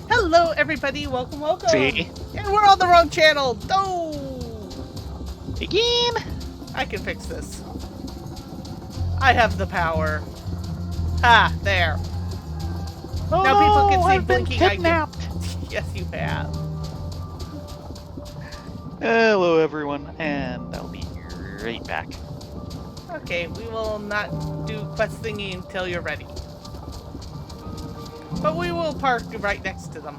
Hello, everybody. Welcome, welcome. See? And we're on the wrong channel. No. Again? I can fix this. I have the power. Ha! There. Oh Now no, people can see I've been blinking kidnapped. Yes, you have. Hello, everyone, and I'll be right back. Okay, we will not do quest thingy until you're ready. But we will park right next to them.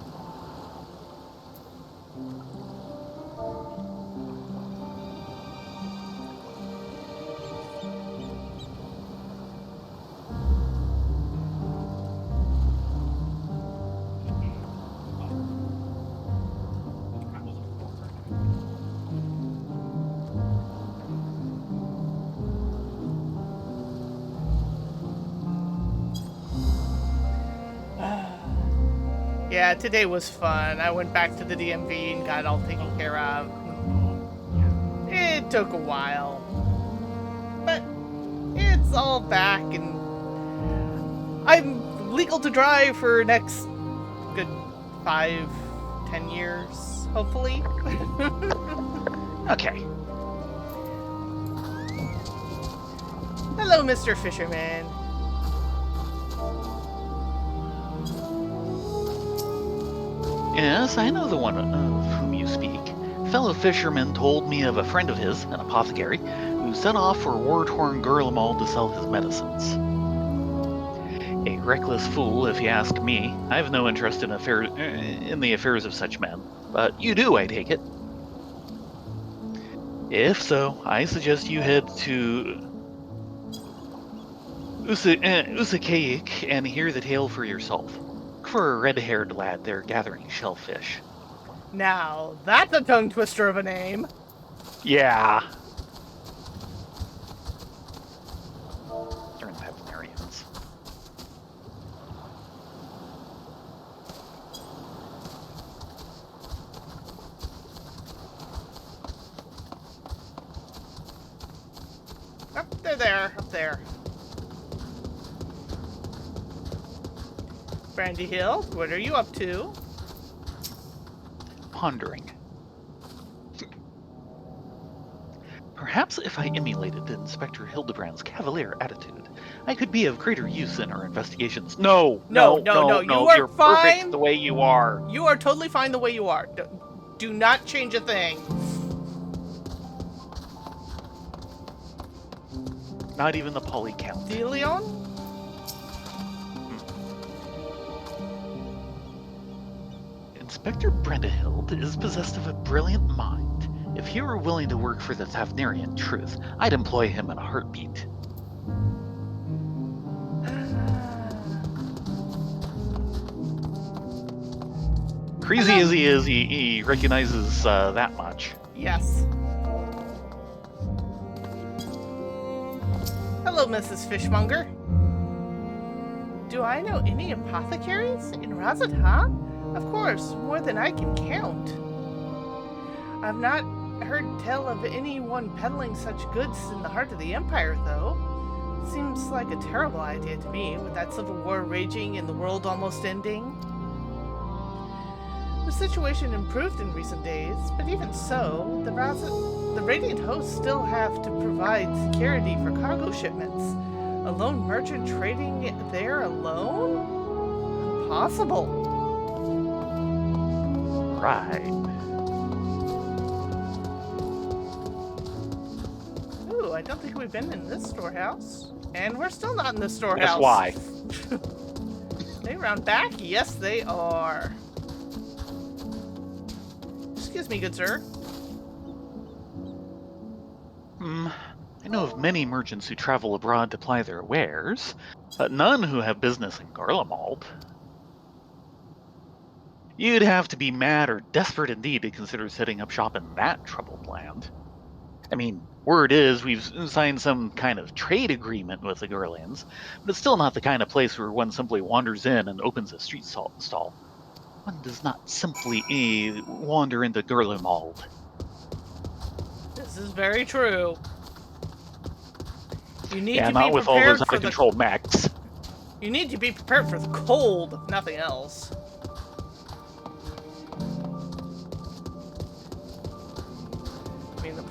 Yeah, today was fun. I went back to the DMV and got it all taken care of. It took a while. But it's all back and I'm legal to drive for next good 5-10 years, hopefully. Okay. Hello, Mr. Fisherman. Yes, I know the one of whom you speak. Fellow fisherman told me of a friend of his, an apothecary, who set off for war-torn Gurlamal to sell his medicines. A reckless fool, if you ask me. I have no interest in the affairs of such men, but you do, I take it. If so, I suggest you head to Usakayik and hear the tale for yourself. Look for a red-haired lad there gathering shellfish. Now, that's a tongue twister of a name. Yeah. Darn veterinarians. Oh, they're there, up there. Brandy Hill, what are you up to? Pondering. Perhaps if I emulated Inspector Hildibrand's cavalier attitude, I could be of greater use in our investigations. No, you are you're fine. perfect the way you are. You are totally fine the way you are. Do not change a thing. Not even the polycount. DeLeon? Inspector Brendahild is possessed of a brilliant mind. If he were willing to work for the Thavnarian truth, I'd employ him in a heartbeat. Crazy as he is, he recognizes that much. Yes. Hello, Mrs. Fishmonger. Do I know any apothecaries in Razathan? Of course, more than I can count. I've not heard tell of anyone peddling such goods in the heart of the Empire, though. Seems like a terrible idea to me, with that civil war raging and the world almost ending. The situation improved in recent days, but even so, the Radiant hosts still have to provide security for cargo shipments. A lone merchant trading there alone? Impossible. Right. Ooh, I don't think we've been in this storehouse. And we're still not in the storehouse. That's why. They round back? Yes, they are. Excuse me, good sir. I know of many merchants who travel abroad to ply their wares, but none who have business in Garlemald. You'd have to be mad or desperate indeed to consider setting up shop in that troubled land. I mean, word is we've signed some kind of trade agreement with the Gurlians, but it's still not the kind of place where one simply wanders in and opens a street stall. One does not simply wander into Gurlemald. This is very true. You need to not be with all prepared those for out-of-control mechs. You need to be prepared for the cold, if nothing else.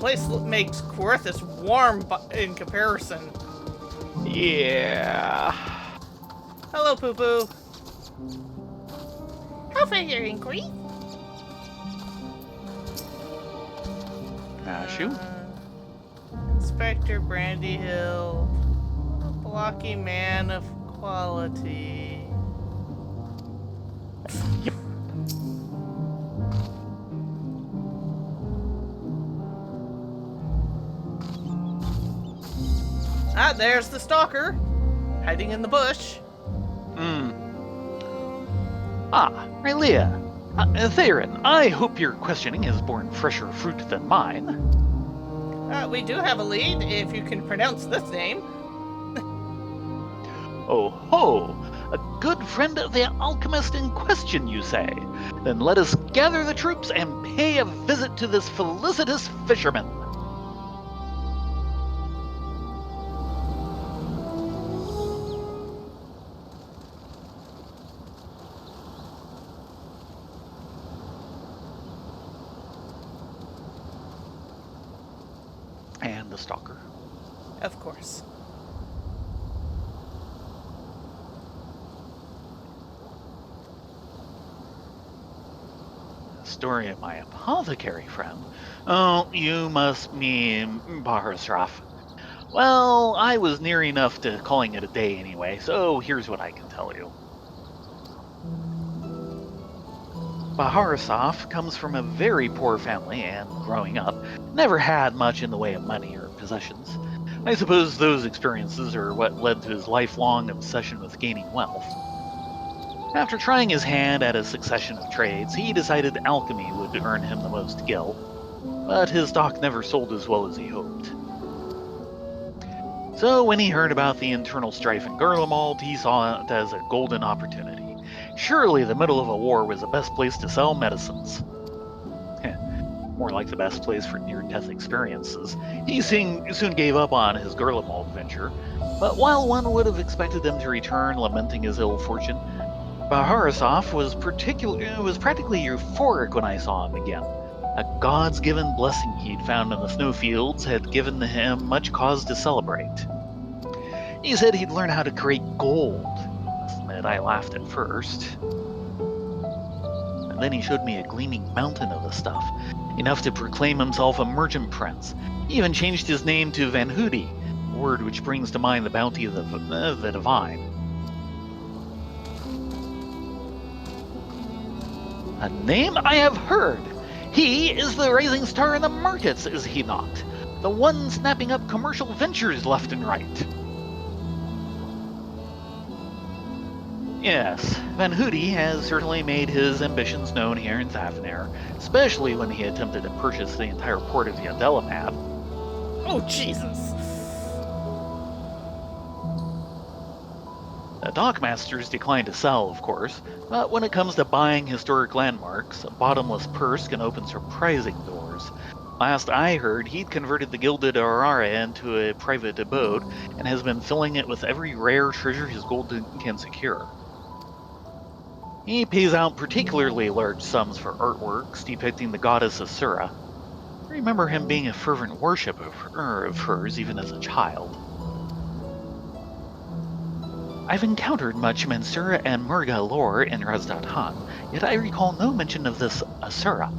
place makes Coerthus warm in comparison. Yeah. Hello, Poo Poo. How for your inquiry? Ashu? Inspector Brandyhill. Blocky man of quality. Yep. Ah, there's the stalker. Hiding in the bush. Rylea. Thayrin, I hope your questioning has borne fresher fruit than mine. We do have a lead, if you can pronounce this name. Oh ho! A good friend of the alchemist in question, you say? Then let us gather the troops and pay a visit to this felicitous fisherman. And the stalker. Of course. Story of my apothecary friend? Oh, you must mean Baharsraf. Well, I was near enough to calling it a day anyway, so here's what I can tell you. Baharsaf comes from a very poor family and, growing up, never had much in the way of money or possessions. I suppose those experiences are what led to his lifelong obsession with gaining wealth. After trying his hand at a succession of trades, he decided alchemy would earn him the most gil, but his stock never sold as well as he hoped. So when he heard about the internal strife in Garlemald, he saw it as a golden opportunity. Surely the middle of a war was the best place to sell medicines. More like the best place for near-death experiences. He soon gave up on his Garlemald venture, but while one would have expected him to return lamenting his ill fortune, Baharisov was practically euphoric when I saw him again. A God's given blessing he'd found in the snowfields had given him much cause to celebrate. He said he'd learn how to create gold. I laughed at first. And then he showed me a gleaming mountain of the stuff, enough to proclaim himself a merchant prince. He even changed his name to Van Hoody, a word which brings to mind the bounty of the divine. A name I have heard. He is the rising star in the markets, is he not? The one snapping up commercial ventures left and right. Yes, Van Hoody has certainly made his ambitions known here in Thafnir, especially when he attempted to purchase the entire port of Yondelamad. Oh, Jesus! The dockmasters decline to sell, of course, but when it comes to buying historic landmarks, a bottomless purse can open surprising doors. Last I heard, he'd converted the Gilded Aurora into a private abode and has been filling it with every rare treasure his gold can secure. He pays out particularly large sums for artworks depicting the goddess Asura. I remember him being a fervent worshipper of hers even as a child. I've encountered much Mensura and Murga lore in Razdat-Han, yet I recall no mention of this Asura.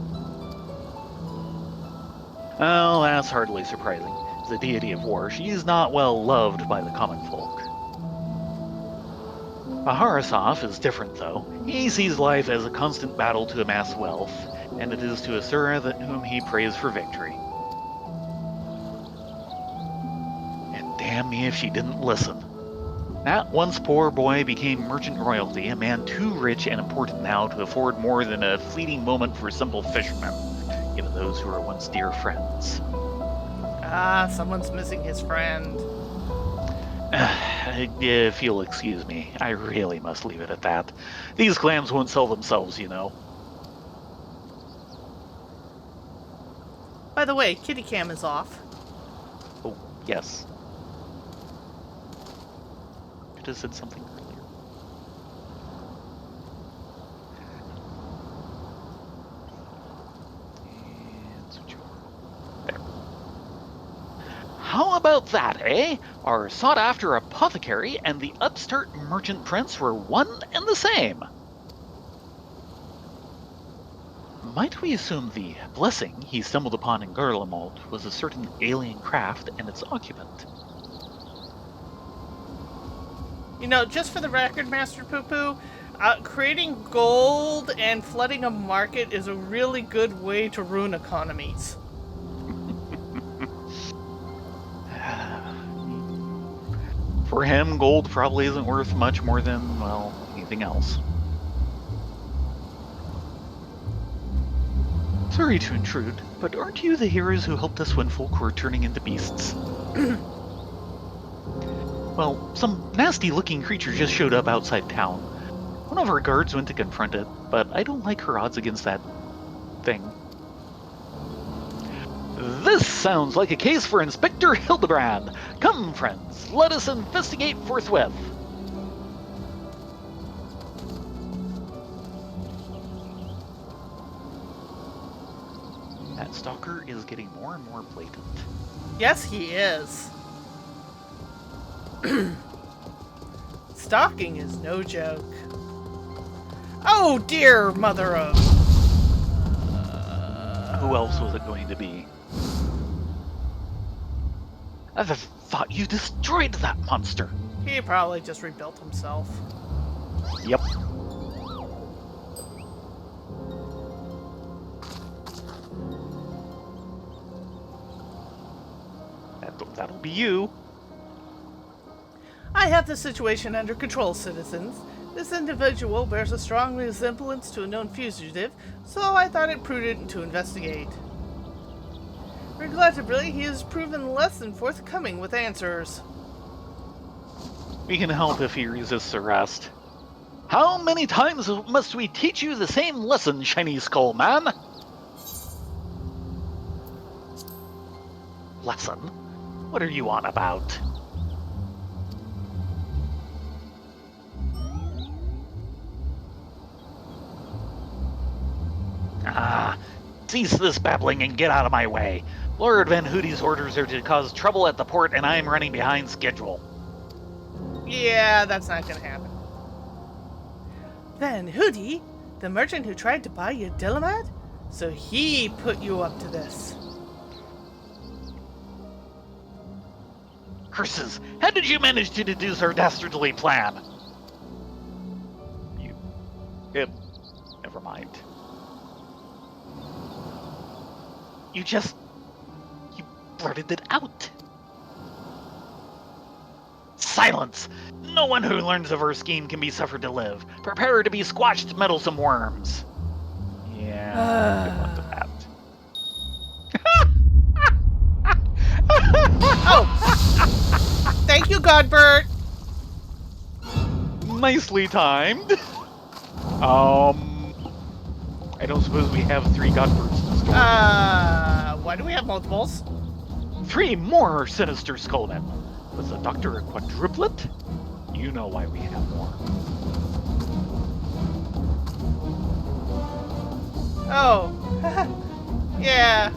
Well, that's hardly surprising. As a deity of war, she is not well loved by the common folk. Baharisov is different, though. He sees life as a constant battle to amass wealth, and it is to Asura whom he prays for victory. And damn me if she didn't listen. That once poor boy became merchant royalty, a man too rich and important now to afford more than a fleeting moment for simple fishermen, even those who were once dear friends. Ah, someone's missing his friend. If you'll excuse me, I really must leave it at that. These clams won't sell themselves, you know. By the way, kitty cam is off. Oh, yes. Could have said something earlier. And switch over. There. about that, eh? Our sought-after apothecary and the upstart merchant prince were one and the same. Might we assume the blessing he stumbled upon in Garlemald was a certain alien craft and its occupant? You know, just for the record, Master Poo Poo, creating gold and flooding a market is a really good way to ruin economies. For him, gold probably isn't worth much more than, well, anything else. Sorry to intrude, but aren't you the heroes who helped us when folk were turning into beasts? Well, some nasty-looking creature just showed up outside town. One of our guards went to confront it, but I don't like her odds against that thing. This sounds like a case for Inspector Hildibrand. Come, friends, let us investigate forthwith. That stalker is getting more and more blatant. Yes, he is. Stalking is no joke. Oh dear mother of... Who else was it going to be? I thought you destroyed that monster. He probably just rebuilt himself. Yep. That'll be you. I have the situation under control, citizens. This individual bears a strong resemblance to a known fugitive, so I thought it prudent to investigate. Regrettably, he has proven less than forthcoming with answers. We can help if he resists arrest. How many times must we teach you the same lesson, Shiny Skull Man? Lesson? What are you on about? Cease this babbling and get out of my way. Lord Van Hoody's orders are to cause trouble at the port, and I'm running behind schedule. Yeah, that's not gonna happen. Van Hoody, the merchant who tried to buy you Dillamat? So he put you up to this. Curses! How did you manage to deduce our dastardly plan? Never mind. You blurted it out. Silence! No one who learns of our scheme can be suffered to live. Prepare to be squashed, meddlesome worms. Yeah, good luck with that. Oh! Thank you, Godbert! Nicely timed. I don't suppose we have 3 Godbirds in store. Why do we have multiples? 3 more sinister skullmen. Was the doctor a quadruplet? You know why we have more. Oh. Yeah.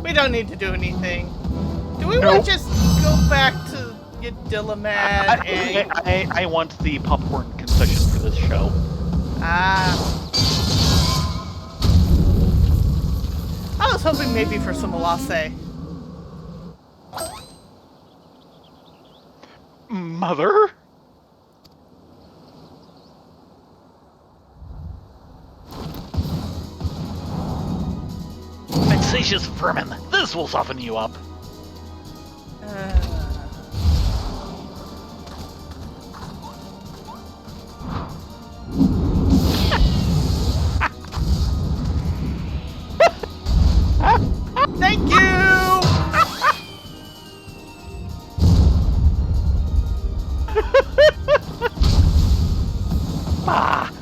We don't need to do anything. Do we Nope. want to just go back to get Dillamat and... I want the popcorn concession for this show. I was hoping maybe for some Molase. Mother? Vexatious vermin! This will soften you up. Thank you!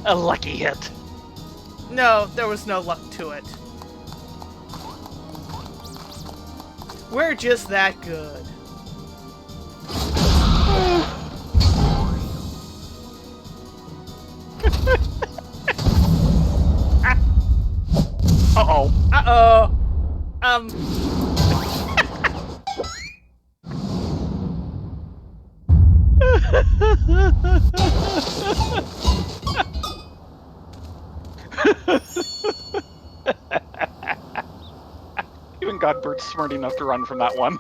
A lucky hit. No, there was no luck to it. We're just that good. Uh-oh. Uh-oh. Thank God Bert's smart enough to run from that one.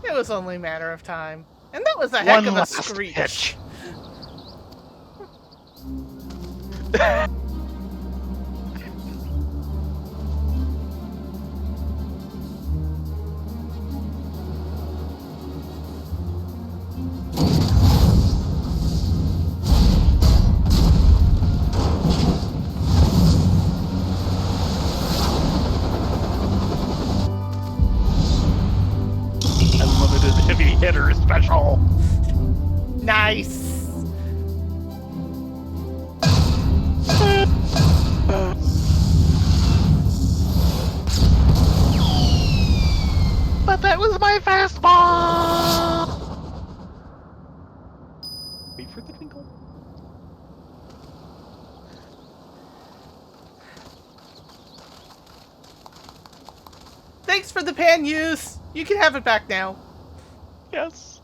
It was only a matter of time. And that was a heck of a screech. Hitch. Unlimited heavy hitter special. Nice. But that was my fastball! Wait for the twinkle. Thanks for the pan use. You can have it back now. Yes.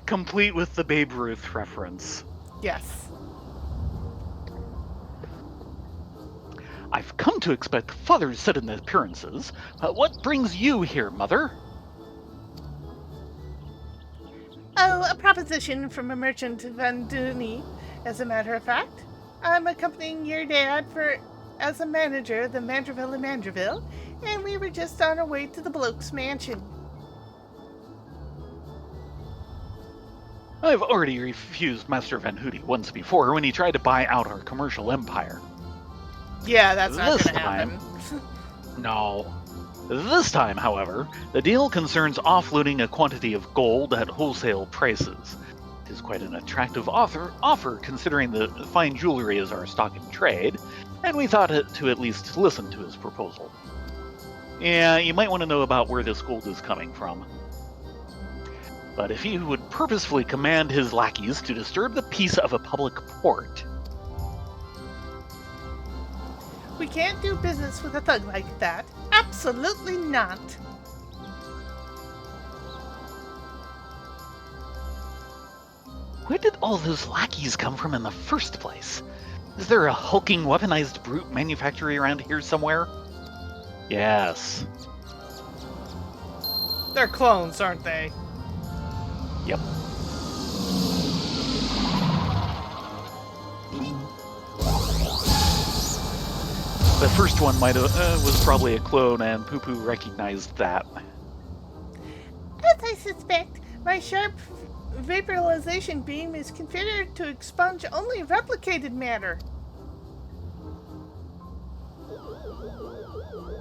Complete with the Babe Ruth reference. Yes. I've come to expect father's sudden appearances. What brings you here, Mother? Oh, a proposition from a merchant Van Dooney, as a matter of fact. I'm accompanying your dad as a manager of the Mandreville in Mandreville, and we were just on our way to the bloke's mansion. I've already refused Master Van Hooty once before when he tried to buy out our commercial empire. Yeah, that's not This gonna happen. No. This time, however, the deal concerns offloading a quantity of gold at wholesale prices. It is quite an attractive offer considering the fine jewelry is our stock in trade, and we thought to at least listen to his proposal. Yeah, you might want to know about where this gold is coming from. But if he would purposefully command his lackeys to disturb the peace of a public port... We can't do business with a thug like that. Absolutely not. Where did all those lackeys come from in the first place? Is there a hulking, weaponized brute manufactory around here somewhere? Yes. They're clones, aren't they? Yep. The first one was probably a clone, and Poo Poo recognized that. As I suspect, my sharp vaporization beam is configured to expunge only replicated matter.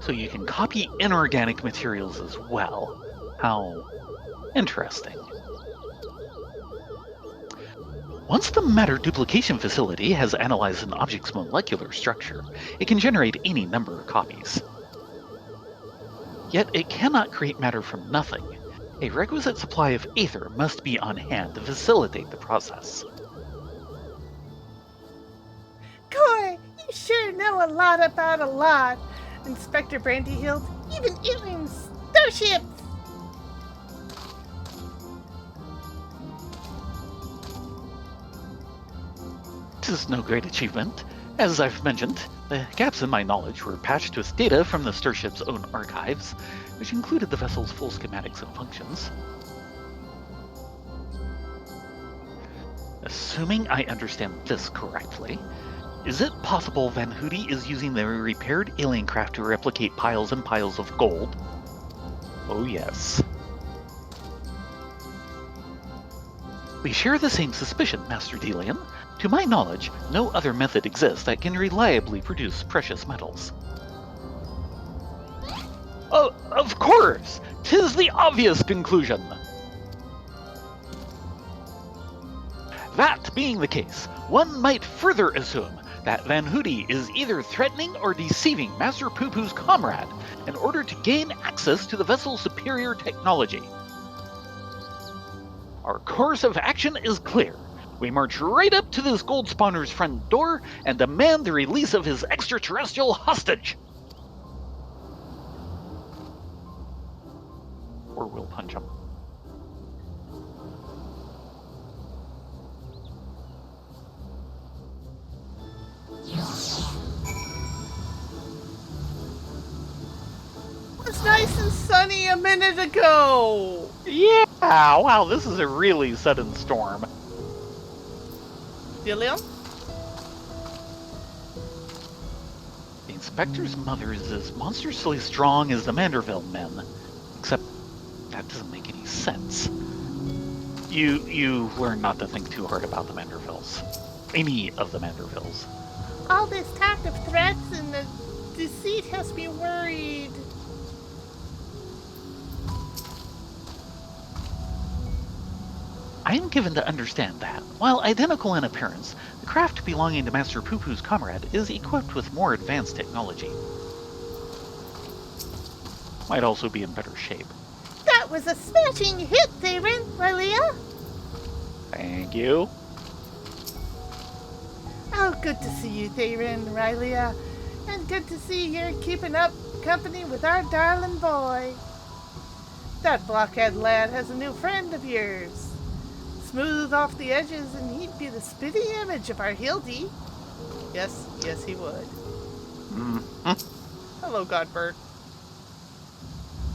So you can copy inorganic materials as well. How interesting. Once the matter duplication facility has analyzed an object's molecular structure, it can generate any number of copies. Yet it cannot create matter from nothing. A requisite supply of aether must be on hand to facilitate the process. Coy, you sure know a lot about a lot, Inspector Brandyhill. Even alien starships! Tis no great achievement. As I've mentioned, the gaps in my knowledge were patched with data from the starship's own archives, which included the vessel's full schematics and functions. Assuming I understand this correctly, is it possible Van Hooty is using the repaired alien craft to replicate piles and piles of gold? Oh yes. We share the same suspicion, Master Delian. To my knowledge, no other method exists that can reliably produce precious metals. Oh, of course! 'Tis the obvious conclusion! That being the case, one might further assume that Van Hooty is either threatening or deceiving Master Poo Poo's comrade in order to gain access to the vessel's superior technology. Our course of action is clear. We march right up to this gold spawner's front door and demand the release of his extraterrestrial hostage. Or we'll punch him. It was nice and sunny a minute ago. Yeah, wow, this is a really sudden storm. Dillium? The Inspector's mother is as monstrously strong as the Manderville men. Except that doesn't make any sense. You learn not to think too hard about the Mandervilles. Any of the Mandervilles. All this talk of threats and the deceit has me worried. I am given to understand that, while identical in appearance, the craft belonging to Master Poo-Poo's comrade is equipped with more advanced technology. Might also be in better shape. That was a smashing hit, Thayrin, Rylea. Thank you. Oh, good to see you, Thayrin, Rylea. And good to see you're keeping up company with our darling boy. That blockhead lad has a new friend of yours. Smooth off the edges, and he'd be the spitting image of our Hildy. Yes, he would. Hello, Godbird.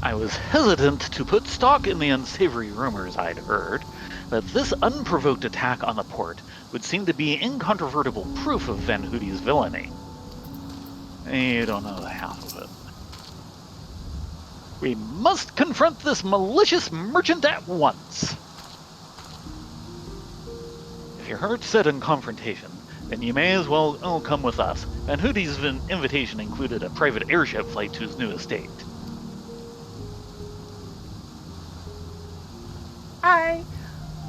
I was hesitant to put stock in the unsavory rumors I'd heard, but this unprovoked attack on the port would seem to be incontrovertible proof of Van Hoody's villainy. You don't know the half of it. We must confront this malicious merchant at once. If your heart's set on confrontation, then you may as well come with us. Van Hoody's invitation included a private airship flight to his new estate.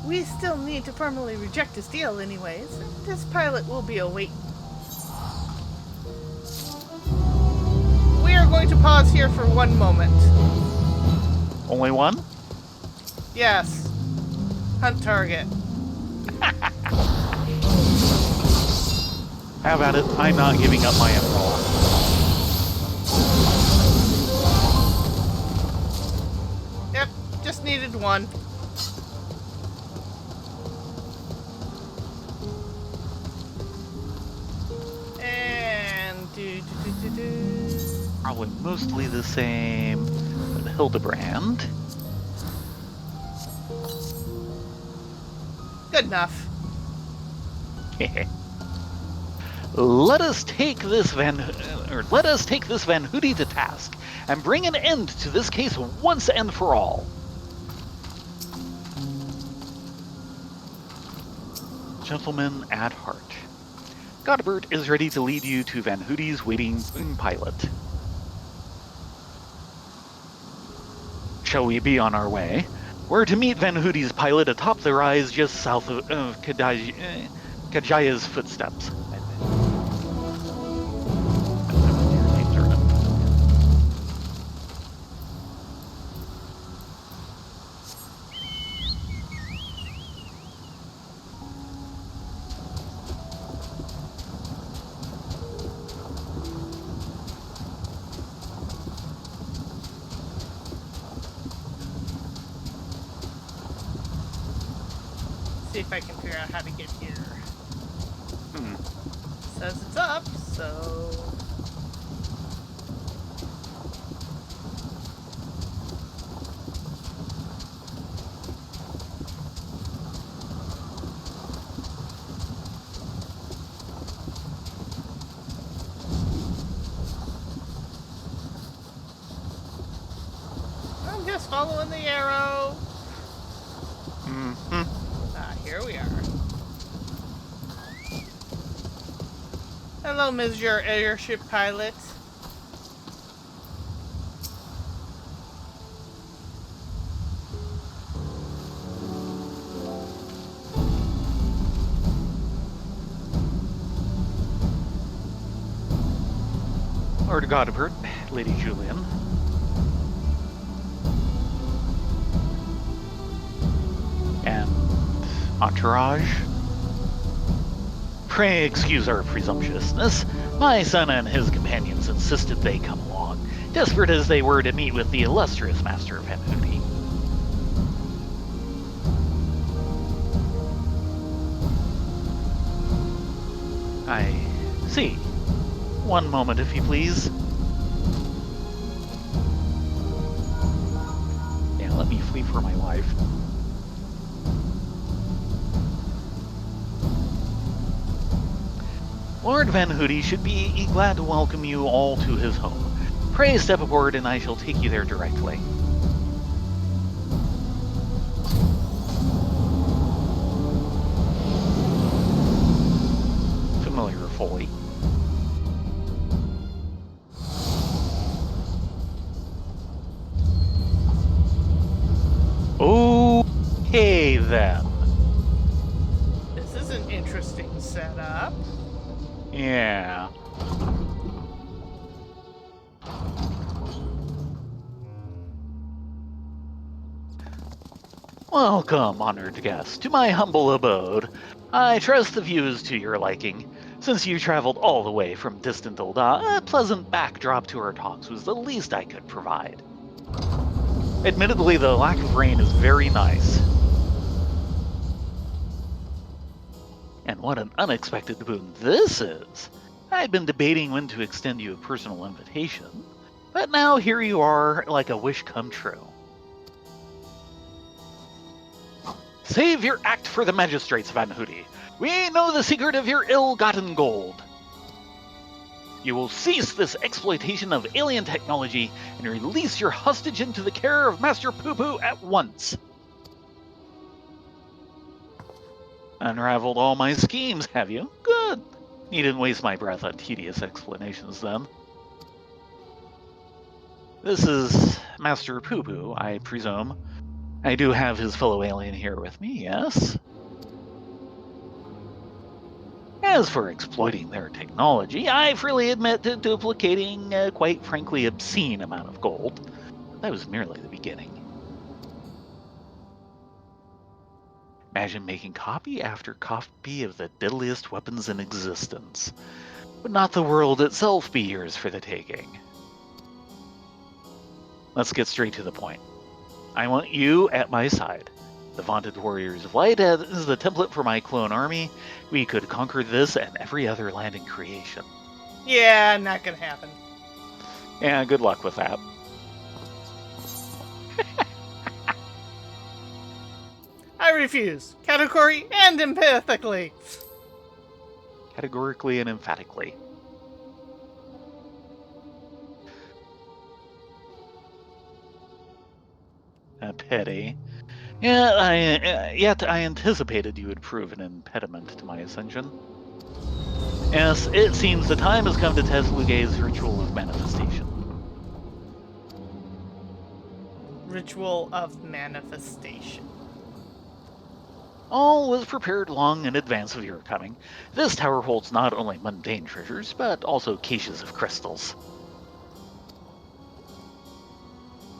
We still need to formally reject his deal anyways. This pilot will be awaiting. We are going to pause here for one moment. Only one? Yes. Hunt target. How about it? I'm not giving up my emerald. Yep, just needed one. Probably mostly the same with Hildibrand. Good enough. Let us take this Van Hoody to task and bring an end to this case once and for all. Gentlemen at heart, Godbert is ready to lead you to Van Hoody's waiting pilot. Shall we be on our way? We're to meet Van Hoody's pilot atop the rise just south of Kajaya's footsteps. See if I can figure out how to get here. Says it's up, so... I'm just following the arrow. Here we are. Hello, Mr. Airship Pilot. Lord Godbert, Lady Julian. And entourage. Pray excuse our presumptuousness. My son and his companions insisted they come along, desperate as they were to meet with the illustrious Master of Vanhoody. I see. One moment, if you please. Yeah, let me flee for my life. Lord Vanhoody should be glad to welcome you all to his home. Pray step aboard and I shall take you there directly. Familiar foley. Okay then. This is an interesting setup. Yeah. Welcome, honored guests, to my humble abode. I trust the view is to your liking. Since you traveled all the way from distant Ul'dah, a pleasant backdrop to our talks was the least I could provide. Admittedly, the lack of rain is very nice. And what an unexpected boon this is! I'd been debating when to extend you a personal invitation, but now here you are, like a wish come true. Save your act for the magistrates, Vanhoody. We know the secret of your ill-gotten gold. You will cease this exploitation of alien technology and release your hostage into the care of Master Poo-Poo at once. Unraveled all my schemes, have you? Good. Needn't waste my breath on tedious explanations, then. This is Master Poo-Poo, I presume. I do have his fellow alien here with me, yes? As for exploiting their technology, I freely admit to duplicating a quite frankly obscene amount of gold. That was merely the beginning. Imagine making copy after copy of the deadliest weapons in existence. Would not the world itself be yours for the taking? Let's get straight to the point. I want you at my side. The vaunted warriors of light as the template for my clone army. We could conquer this and every other land in creation. Yeah, not gonna happen. Yeah, good luck with that. I refuse, categorically and emphatically. Categorically and emphatically. A pity. Yet I anticipated you would prove an impediment to my ascension. Yes, it seems the time has come to test Lugay's ritual of manifestation. Ritual of manifestation. All was prepared long in advance of your coming. This tower holds not only mundane treasures, but also caches of crystals.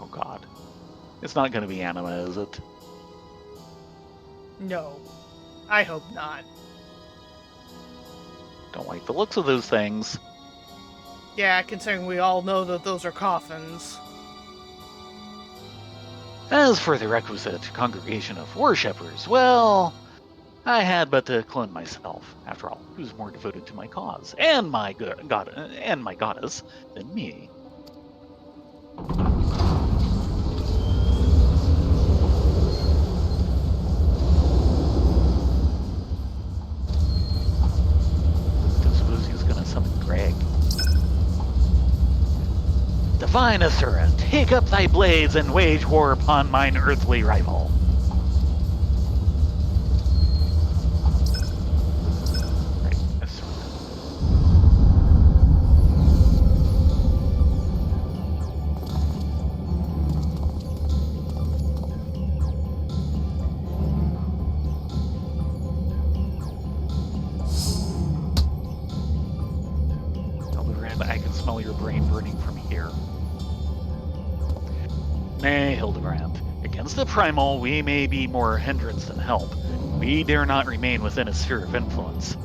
Oh god. It's not going to be anima, is it? No, I hope not. Don't like the looks of those things. Yeah, considering we all know that those are coffins. As for the requisite congregation of worshippers, well, I had but to clone myself. After all, who's more devoted to my cause and my goddess than me? Don't suppose he's gonna summon Greg. Divine Asura, take up thy blades and wage war upon mine earthly rival. Right, Asura. Hildibrand, I can smell your brain burning from here. Nay, Hildibrand, against the primal we may be more hindrance than help. We dare not remain within a sphere of influence.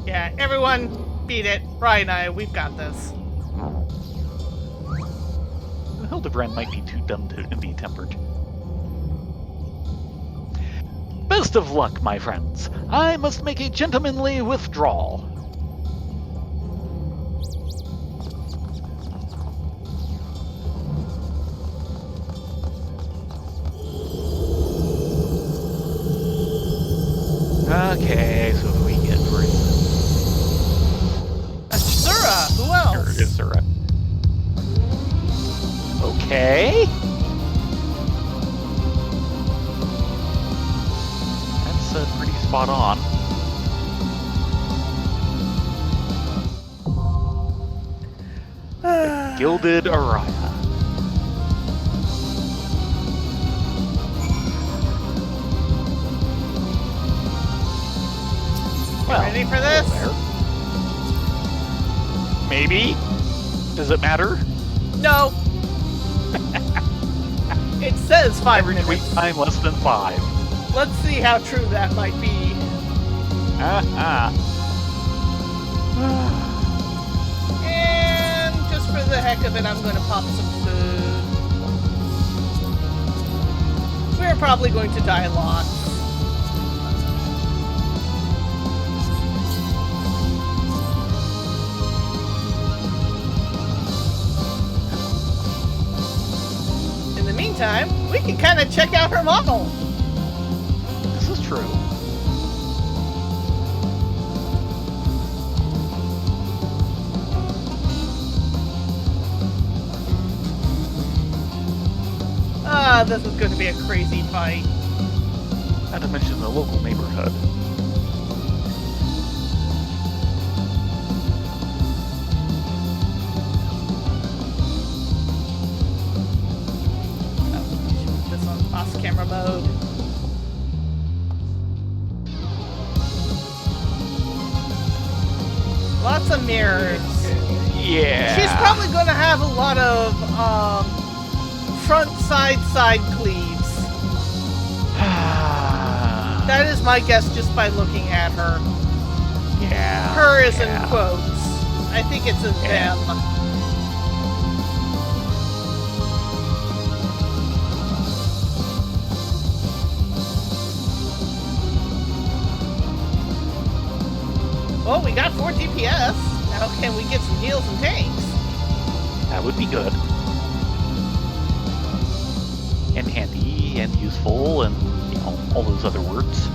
Yeah, everyone beat it. Ryan and I, we've got this. Hildibrand might be too dumb to be tempered. Best of luck, my friends. I must make a gentlemanly withdrawal. Okay, so who we get for it? Asura, who else? Asura. Okay. That's pretty spot on. The Gilded Araya. Well, ready for this? Maybe. Does it matter? No. It says 5 Average wait minutes. time less than 5. Let's see how true that might be. And just for the heck of it, I'm going to pop some food. We're probably going to die a lot. In the meantime, we can kind of check out her model. This is true. This is going to be a crazy fight. Not to mention the local neighborhood. Put this on off-camera mode. Lots of mirrors. Yeah. She's probably going to have a lot of front side cleaves. That is my guess just by looking at her. Yeah. Her is in quotes. I think it's a them. Well, we got 4 DPS. Now can we get some heals and tanks? That would be good. And handy and useful and, you know, all those other words.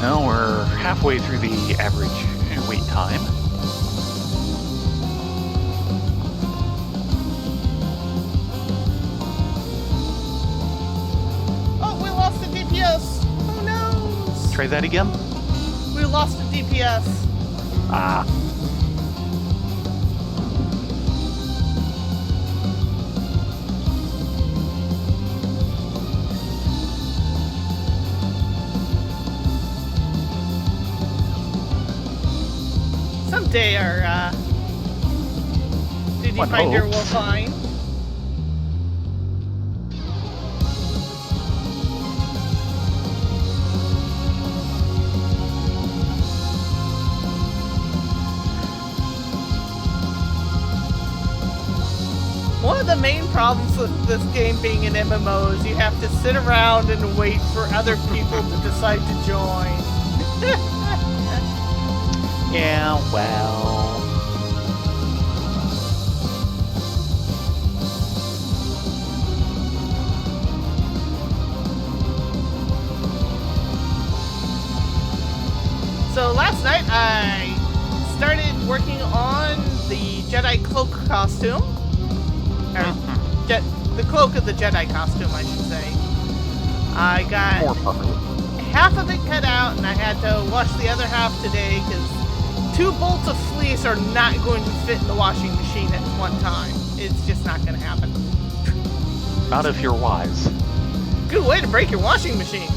Now we're halfway through the average wait time. Oh, we lost the DPS. Who knows? Try that again. We lost the DPS. Ah. Someday our Duty One Finder hopes. will find. One of the main problems with this game being an MMO is you have to sit around and wait for other people to decide to join. Yeah, well. So last night I started working on the Jedi cloak costume. Or the cloak of the Jedi costume, I should say. I got More properly. half of it cut out, and I had to wash the other half today because 2 bolts of fleece are not going to fit in the washing machine at one time. It's just not going to happen. Not if you're wise. Good way to break your washing machine.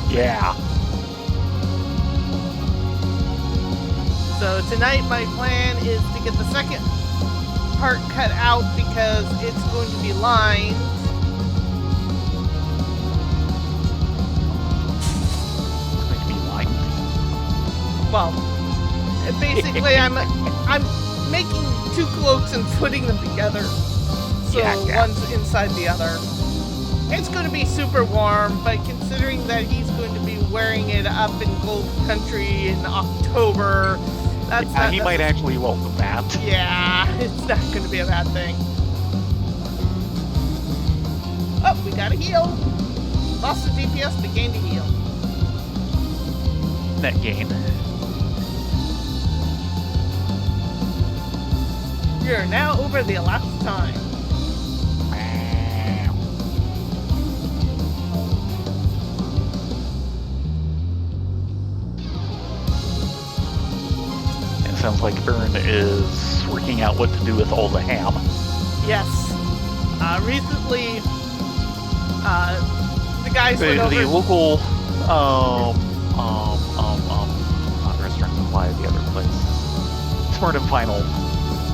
Yeah. So tonight my plan is to get the second part cut out because it's going to be lined. It's going to be lined. Well, basically I'm making 2 cloaks and putting them together. So Yeah. one's inside the other. It's going to be super warm, but considering that he's going to be wearing it up in Gold Country in October, He might actually welcome that. Yeah, it's not going to be a bad thing. Oh, we got a heal. Lost the DPS, but gained a heal. Net gain. You're now over the elapsed time. Sounds like Ern is working out what to do with all the ham. Yes. Recently, the guys went over... The local, not Restaurant Supply, the other place, Smart and Final,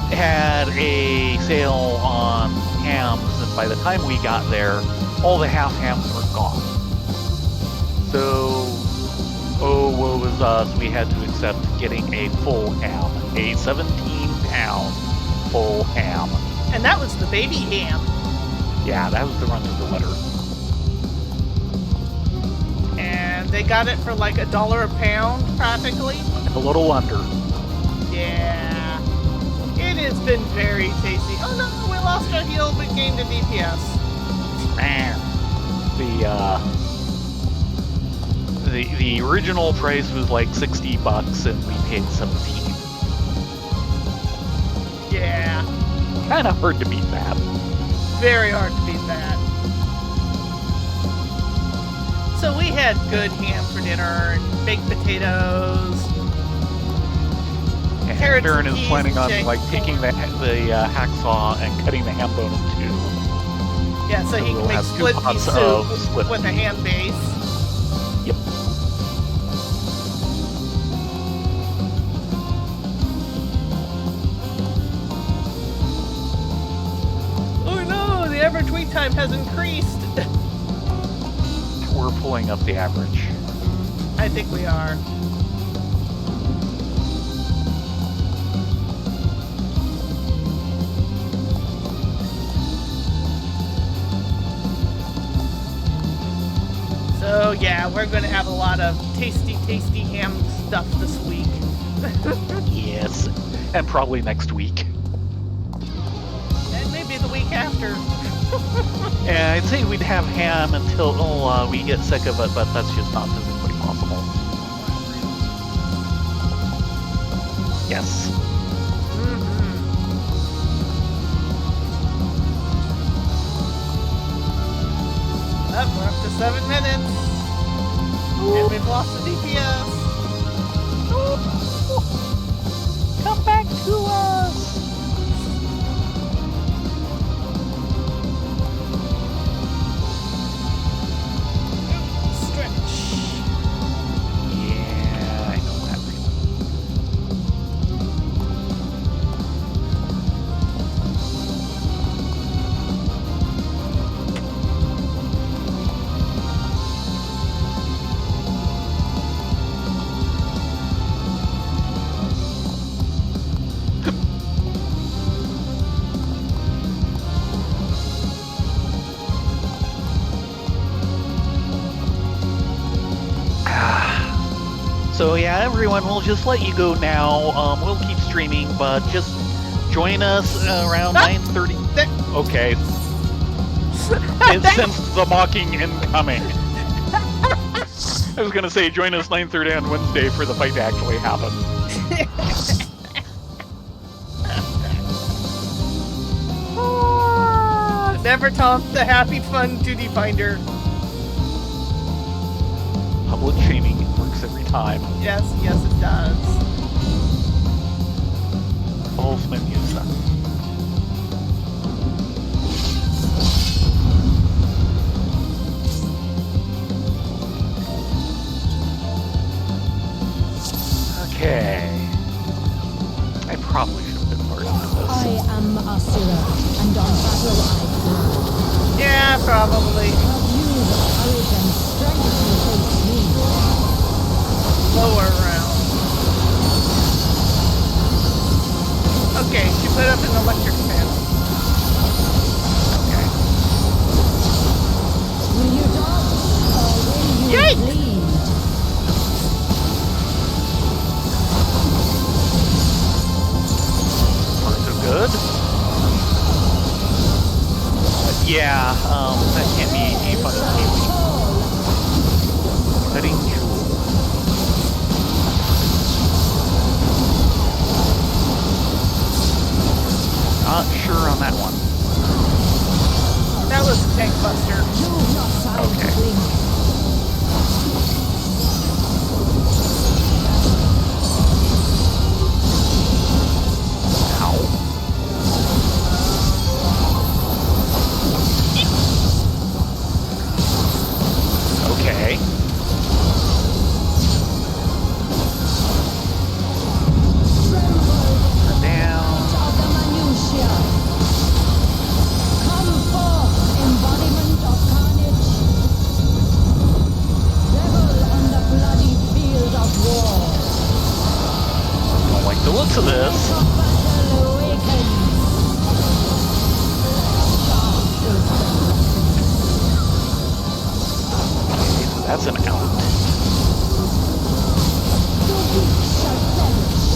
had a sale on hams, and by the time we got there, all the half hams were gone. So, oh, woe is us, we had to accept getting a full ham, a 17-pound full ham. And that was the baby ham. Yeah, that was the run to the litter. And they got it for like $1 a pound, practically. A little under. Yeah. It has been very tasty. Oh no, we lost our heal but gained a DPS. Man. The original price was like $60 and we paid $17. Yeah. Kind of hard to beat that. Very hard to beat that. So we had good ham for dinner and baked potatoes. And Carrots Baron and is peas planning on and like taking the hacksaw and cutting the ham bone in 2. Yeah, so he we'll can make have 2 split pea pots of soup split with a pea. ham base. Yep. Oh no, the average wait time has increased. We're pulling up the average. I think we are. So yeah, we're going to have a lot of tasty, tasty ham stuff this week. Yes. And probably next week. And maybe the week after. And I'd say we'd have ham until we get sick of it, but that's just not physically possible. Yes. We're up to 7 minutes. And we've lost the DPS. Come back to us! Stretch. Yeah, I know that feeling. So yeah, everyone, we'll just let you go now. We'll keep streaming, but just join us around 9:30. Okay. It sensed the mocking incoming. I was gonna say, join us 9:30 on Wednesday for the fight to actually happen. never top the happy, fun duty finder. Public shaming works every time. Yes, yes, it does. False menus. Okay. I probably should have been part of this. I am Asura, and on battle I fly. Yeah, probably. Have you the courage and strength to face me? Lower round. Okay, she put up an electric panel. Okay. Will you dodge, or will you Yikes! bleed? Far so good. Yeah, that can't be a fun game. Cutting jewel. Not sure on that one. That was a tank buster. You've not time Okay. to blink. Ow. Okay. Down. Of the minutiae. Come forth, embodiment of carnage. Revel on the bloody field of war. Don't like the looks of this. Spirit of battle awakens. Okay, so that's an out. The weak shall perish.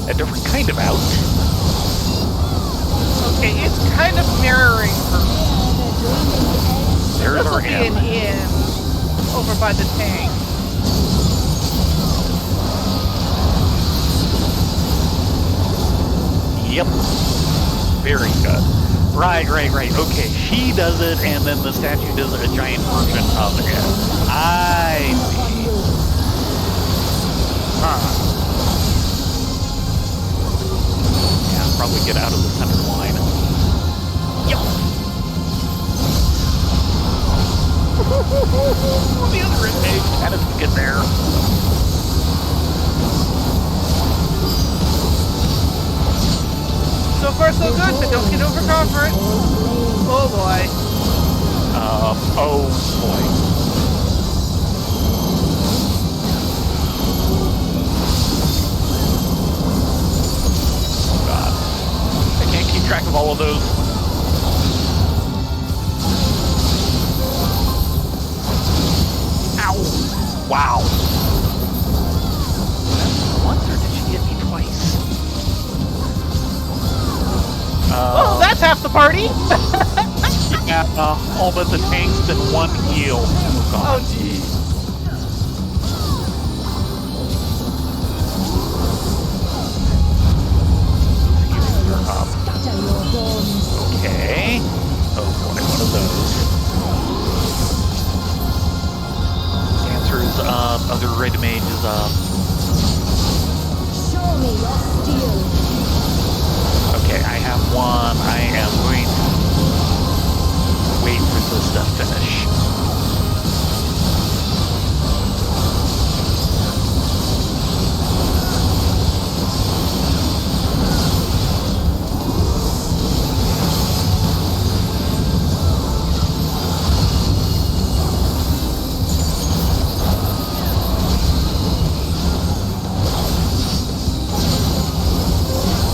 A different kind of out. Okay, it's kind of mirroring her. Ere the gleaming edge. There's This will our be an M. inn over by the tank. Yep. Very good. Right. Okay, she does it, and then the statue does a giant version of it. I see. Huh. Yeah, probably get out of the center line. Yep. The other inmate kind of get there. So far, so good, but don't get overconfident. Oh boy. Oh boy. Oh god. I can't keep track of all of those. Ow! Wow. Once or did she hit me twice? Oh, that's half the party. Yeah, all but the tanks and one heal. Oh god. Oh geez. You're up. Scatter your bones. Okay. Oh boy, one of those. Dancer's up, other red mage is up. Show me your steel. Okay, I have one. I am going to wait for this to finish.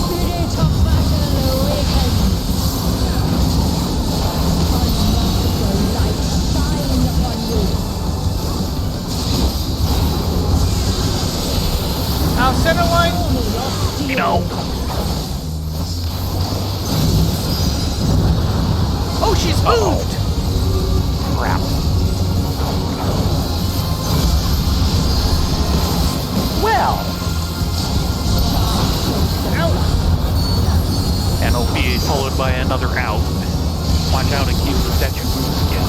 Spirit of battle awakens. Unmerciful light shines followed by another out. Watch out in case the statue moves again.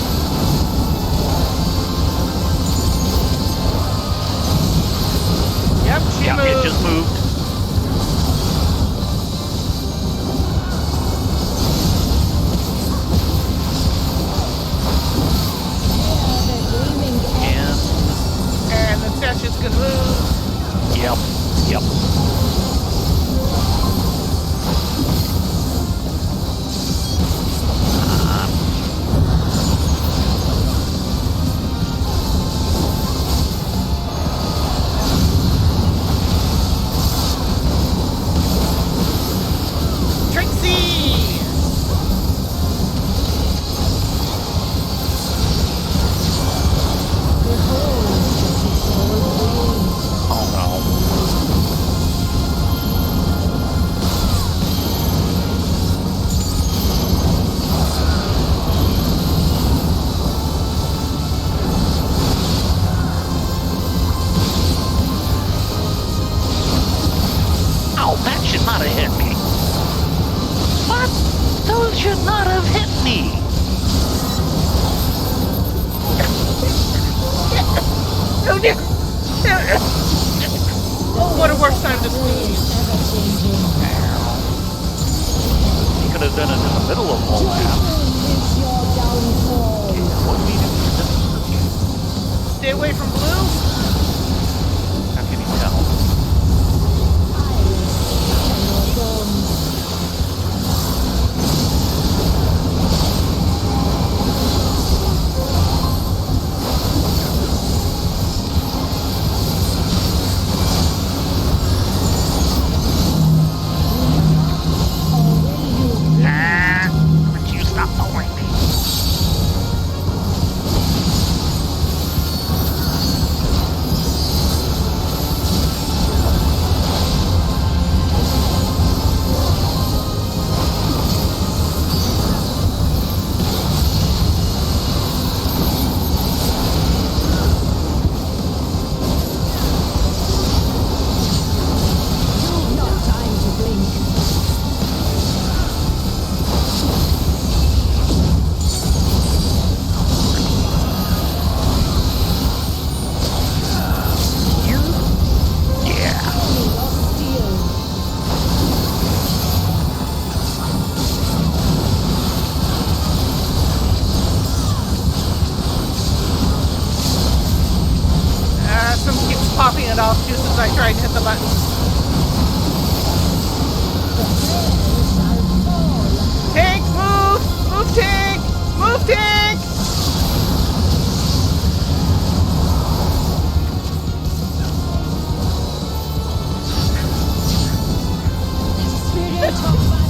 Yep, she Yeah, moved. it just moved. And the statue's gonna move. Yep. Trixie! Oh no. Ow, that should not have hit me. What? Those should not have hit me. Oh dear! What a worse time to sneeze. You could have done it in the middle of all that. What do we do for this? Stay away from blue. How can you tell? Would you stop following me? Not time to blink. Yeah. Someone keeps popping it off just as I try to hit the button. Tank, move! Move, tank! Move, tank!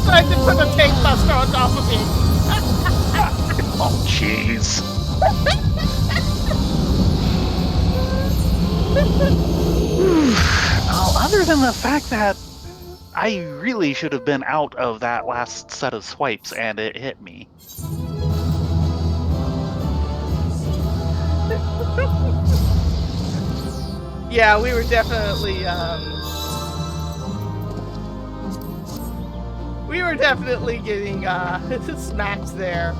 Tried to put a tank buster on top of me. Oh, jeez. Well, other than the fact that I really should have been out of that last set of swipes and it hit me. Yeah, we were definitely, getting, smacked there.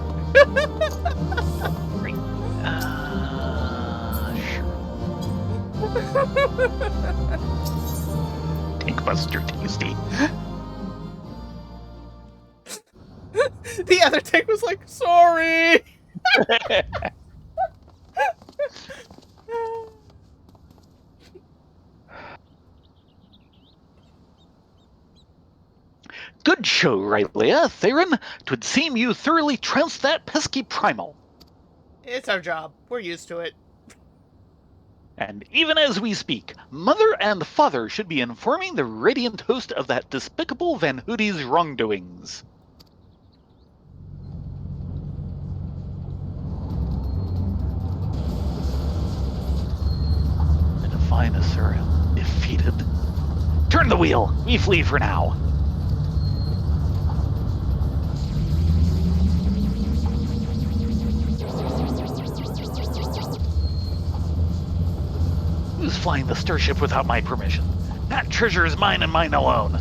Tankbuster tasty. The other tank was like, sorry! Good show, Rylea. Thayrin, 'twould seem you thoroughly trounced that pesky primal. It's our job. We're used to it. And even as we speak, Mother and Father should be informing the radiant host of that despicable Van Hoody's wrongdoings. The Divinus are defeated. Turn the wheel! We flee for now. Who's flying the starship without my permission? That treasure is mine and mine alone.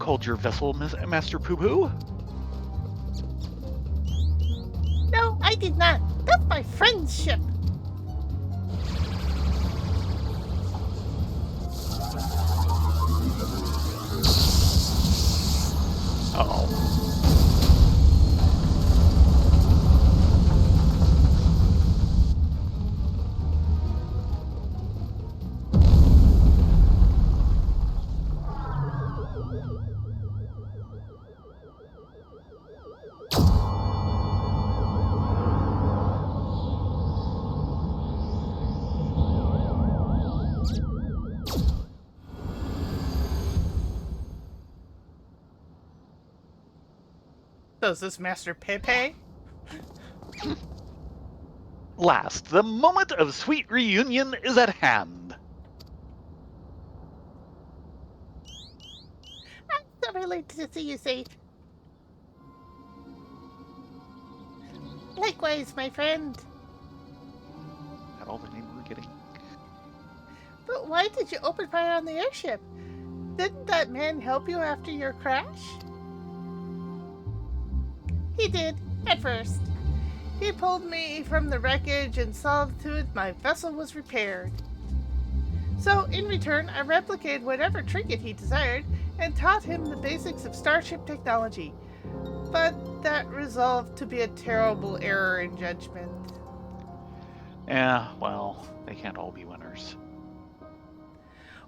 called your vessel, Master Poo Poo? No, I did not. That's my friend's ship. Uh-oh. So is this Master Pepe? Last, the moment of sweet reunion is at hand. I'm so relieved to see you safe. Likewise, my friend. Is that all the name we're getting? But why did you open fire on the airship? Didn't that man help you after your crash? He did, at first. He pulled me from the wreckage and saw to it my vessel was repaired. So, in return, I replicated whatever trinket he desired and taught him the basics of starship technology. But that resolved to be a terrible error in judgment. Yeah, well, they can't all be winners.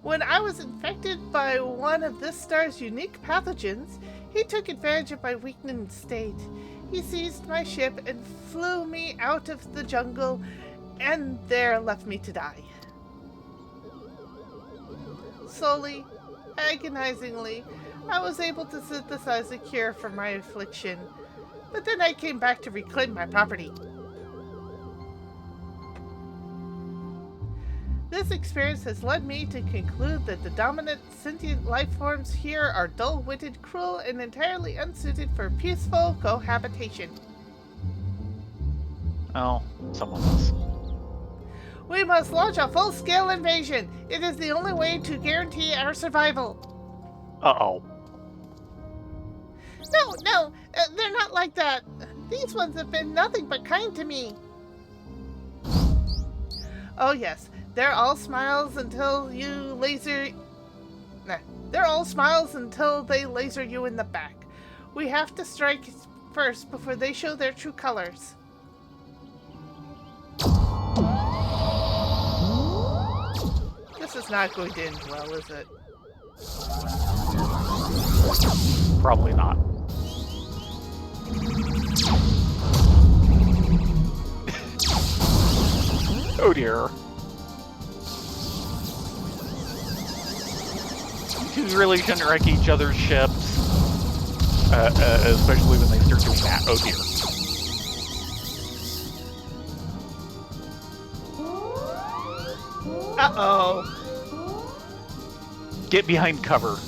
When I was infected by one of this star's unique pathogens, he took advantage of my weakened state. He seized my ship and flew me out of the jungle, and there left me to die. Slowly, agonizingly, I was able to synthesize a cure for my affliction, but then I came back to reclaim my property. This experience has led me to conclude that the dominant sentient life forms here are dull-witted, cruel, and entirely unsuited for peaceful cohabitation. Oh, someone else. We must launch a full-scale invasion. It is the only way to guarantee our survival. Uh-oh. No, they're not like that. These ones have been nothing but kind to me. Oh yes. They're all smiles until you laser... Nah, they're all smiles until they laser you in the back. We have to strike first before they show their true colors. This is not going to end well, is it? Probably not. Oh dear. You really shouldn't wreck each other's ships, especially when they start doing that. Oh dear. Uh-oh. Get behind cover.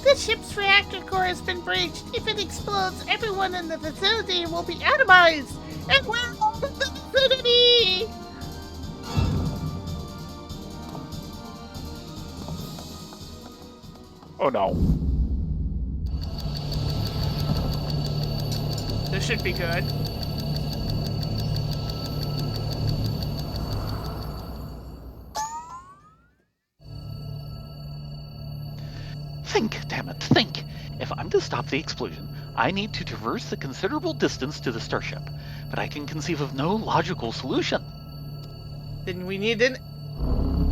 The ship's reactor core has been breached. If it explodes, everyone in the vicinity will be atomized. And we're all in the vicinity! Oh no. This should be good. Think, damn it, think. If I'm to stop the explosion, I need to traverse the considerable distance to the starship, but I can conceive of no logical solution. Then we need an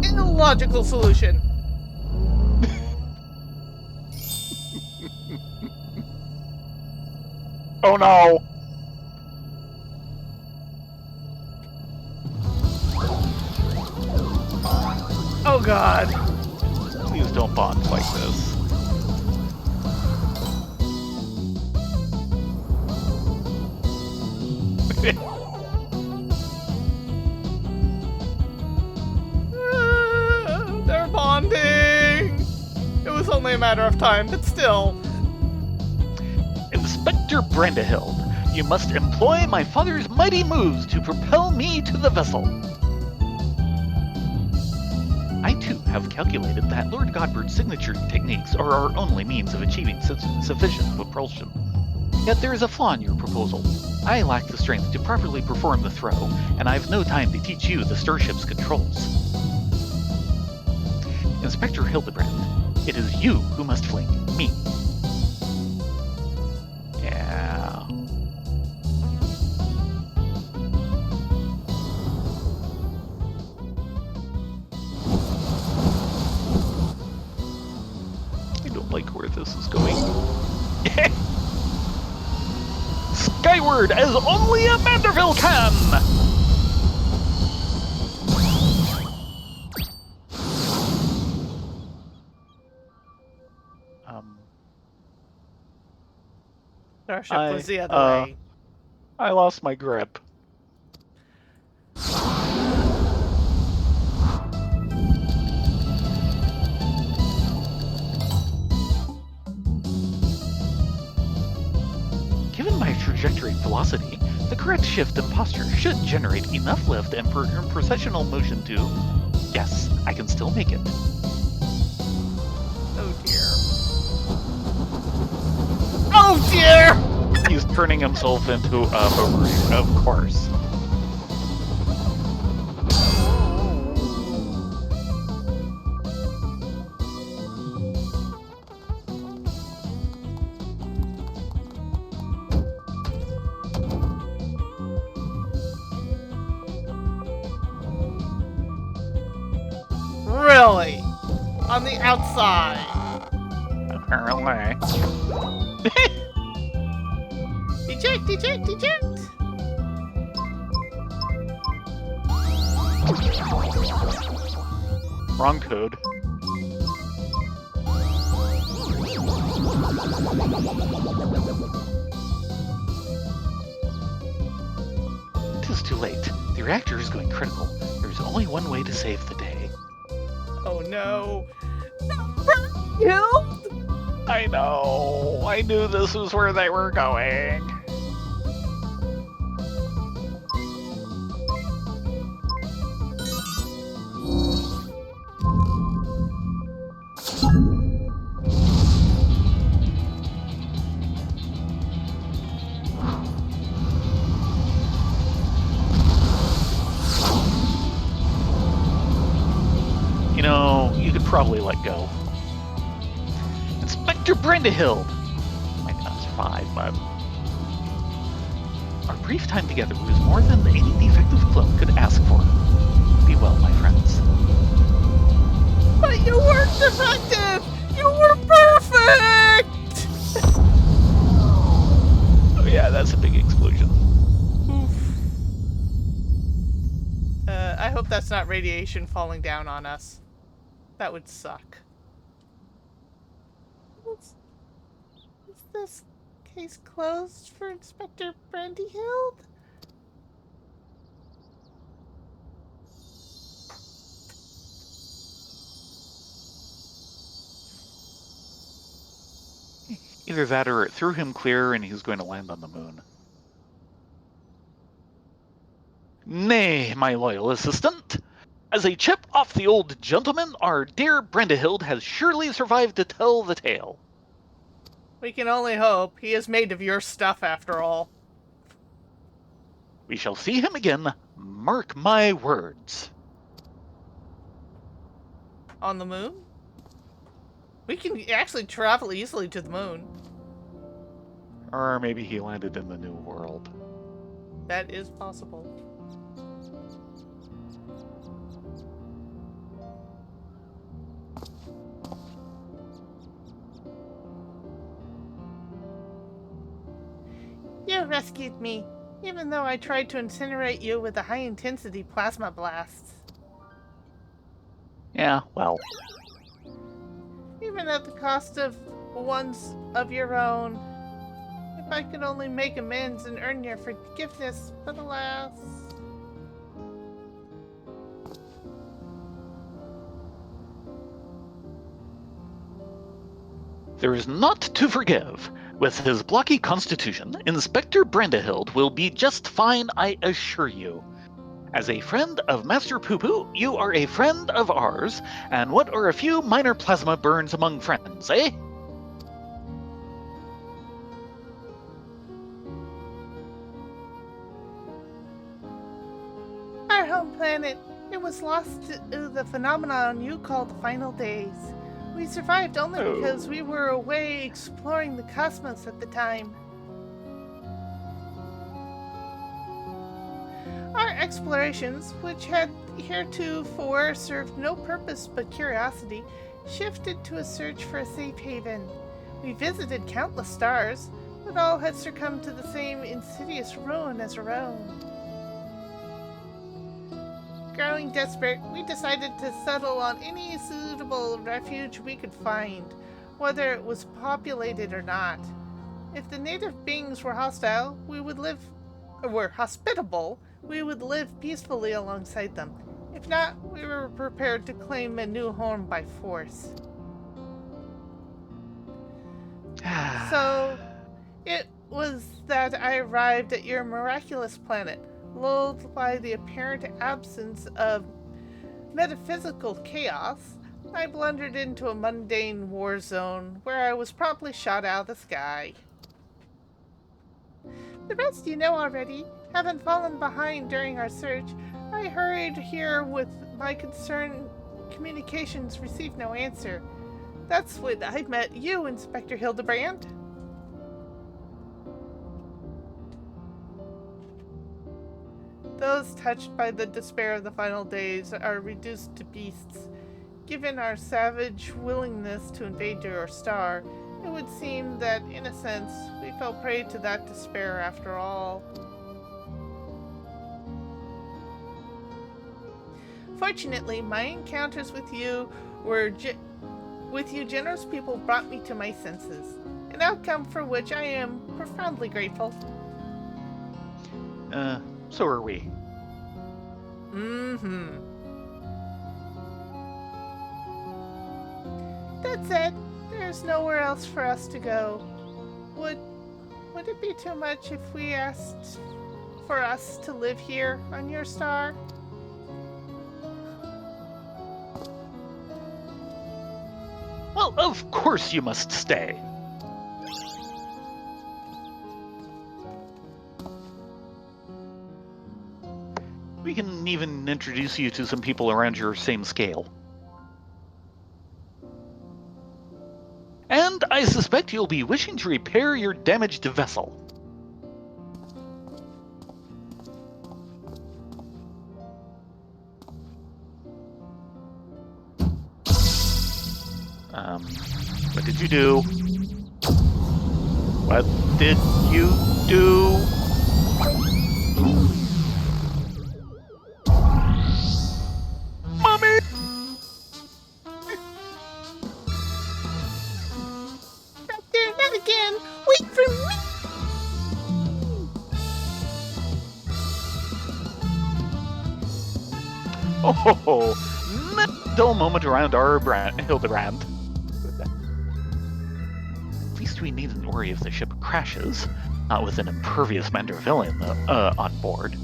illogical solution. Oh no! Oh god. Please don't bond like this. They're bonding. It was only a matter of time, but still. Inspector Brandahild, you must employ my father's mighty moves to propel me to the vessel. I too have have calculated that Lord Godbert's signature techniques are our only means of achieving sufficient propulsion. Yet there is a flaw in your proposal. I lack the strength to properly perform the throw, and I have no time to teach you the starship's controls. Inspector Hildibrand, it is you who must fling me. Yeah. I don't like where this is going. Skyward as only a Manderville can! Starship was the other way. I lost my grip. Given my trajectory velocity, the correct shift and posture should generate enough lift and processional motion to... Yes, I can still make it. Oh dear. Oh dear! He's turning himself into a boomerang, of course. Really? On the outside? Apparently. Eject, eject, eject! Wrong code. It is too late. The reactor is going critical. There's only one way to save the day. Oh no. Killed? I know. I knew this was where they were going. You know, you could probably let go. Inspector Brandehild! Might not survive, but... Our brief time together was more than any defective clone could ask for. Be well, my friends. But you weren't defective! You were perfect! Oh yeah, that's a big explosion. Oof. I hope that's not radiation falling down on us. That would suck. Is this case closed for Inspector Brandyhild? Either that or it threw him clear and he's going to land on the moon. Nay, my loyal assistant. As a chip off the old gentleman, our dear Brandehild has surely survived to tell the tale. We can only hope. He is made of your stuff, after all. We shall see him again, mark my words. On the moon? We can actually travel easily to the moon. Or maybe he landed in the New World. That is possible. You rescued me, even though I tried to incinerate you with a high-intensity plasma blast. Yeah, well. Even at the cost of ones of your own. If I could only make amends and earn your forgiveness, but alas... There is naught to forgive. With his blocky constitution, Inspector Brandehild will be just fine, I assure you. As a friend of Master Poo-Poo, you are a friend of ours, and what are a few minor plasma burns among friends, eh? Our home planet, it was lost to the phenomenon you call the final days. We survived only because we were away exploring the cosmos at the time. Our explorations, which had heretofore served no purpose but curiosity, shifted to a search for a safe haven. We visited countless stars, but all had succumbed to the same insidious ruin as our own. Growing desperate, we decided to settle on any suitable refuge we could find, whether it was populated or not. If the native beings were hospitable, we would live peacefully alongside them. If not, we were prepared to claim a new home by force. So, it was that I arrived at your miraculous planet, lulled by the apparent absence of metaphysical chaos. I blundered into a mundane war zone where I was promptly shot out of the sky. The rest you know already. Having fallen behind during our search, I hurried here with my concern. Communications received no answer. That's when I met you, Inspector Hildibrand. Those touched by the despair of the final days are reduced to beasts. Given our savage willingness to invade your star, it would seem that, in a sense, we fell prey to that despair after all. Fortunately, my encounters with you generous people brought me to my senses, an outcome for which I am profoundly grateful. So are we. That said, there's nowhere else for us to go. Would it be too much if we asked for us to live here on your star? Well, of course you must stay. We can even introduce you to some people around your same scale. And I suspect you'll be wishing to repair your damaged vessel. What did you do? What did you do? Mommy! Back there, not again! Wait for me! Oh, not a dull moment around our Hildibrand. At least we needn't worry if the ship crashes, not with an impervious Mandervillian on board.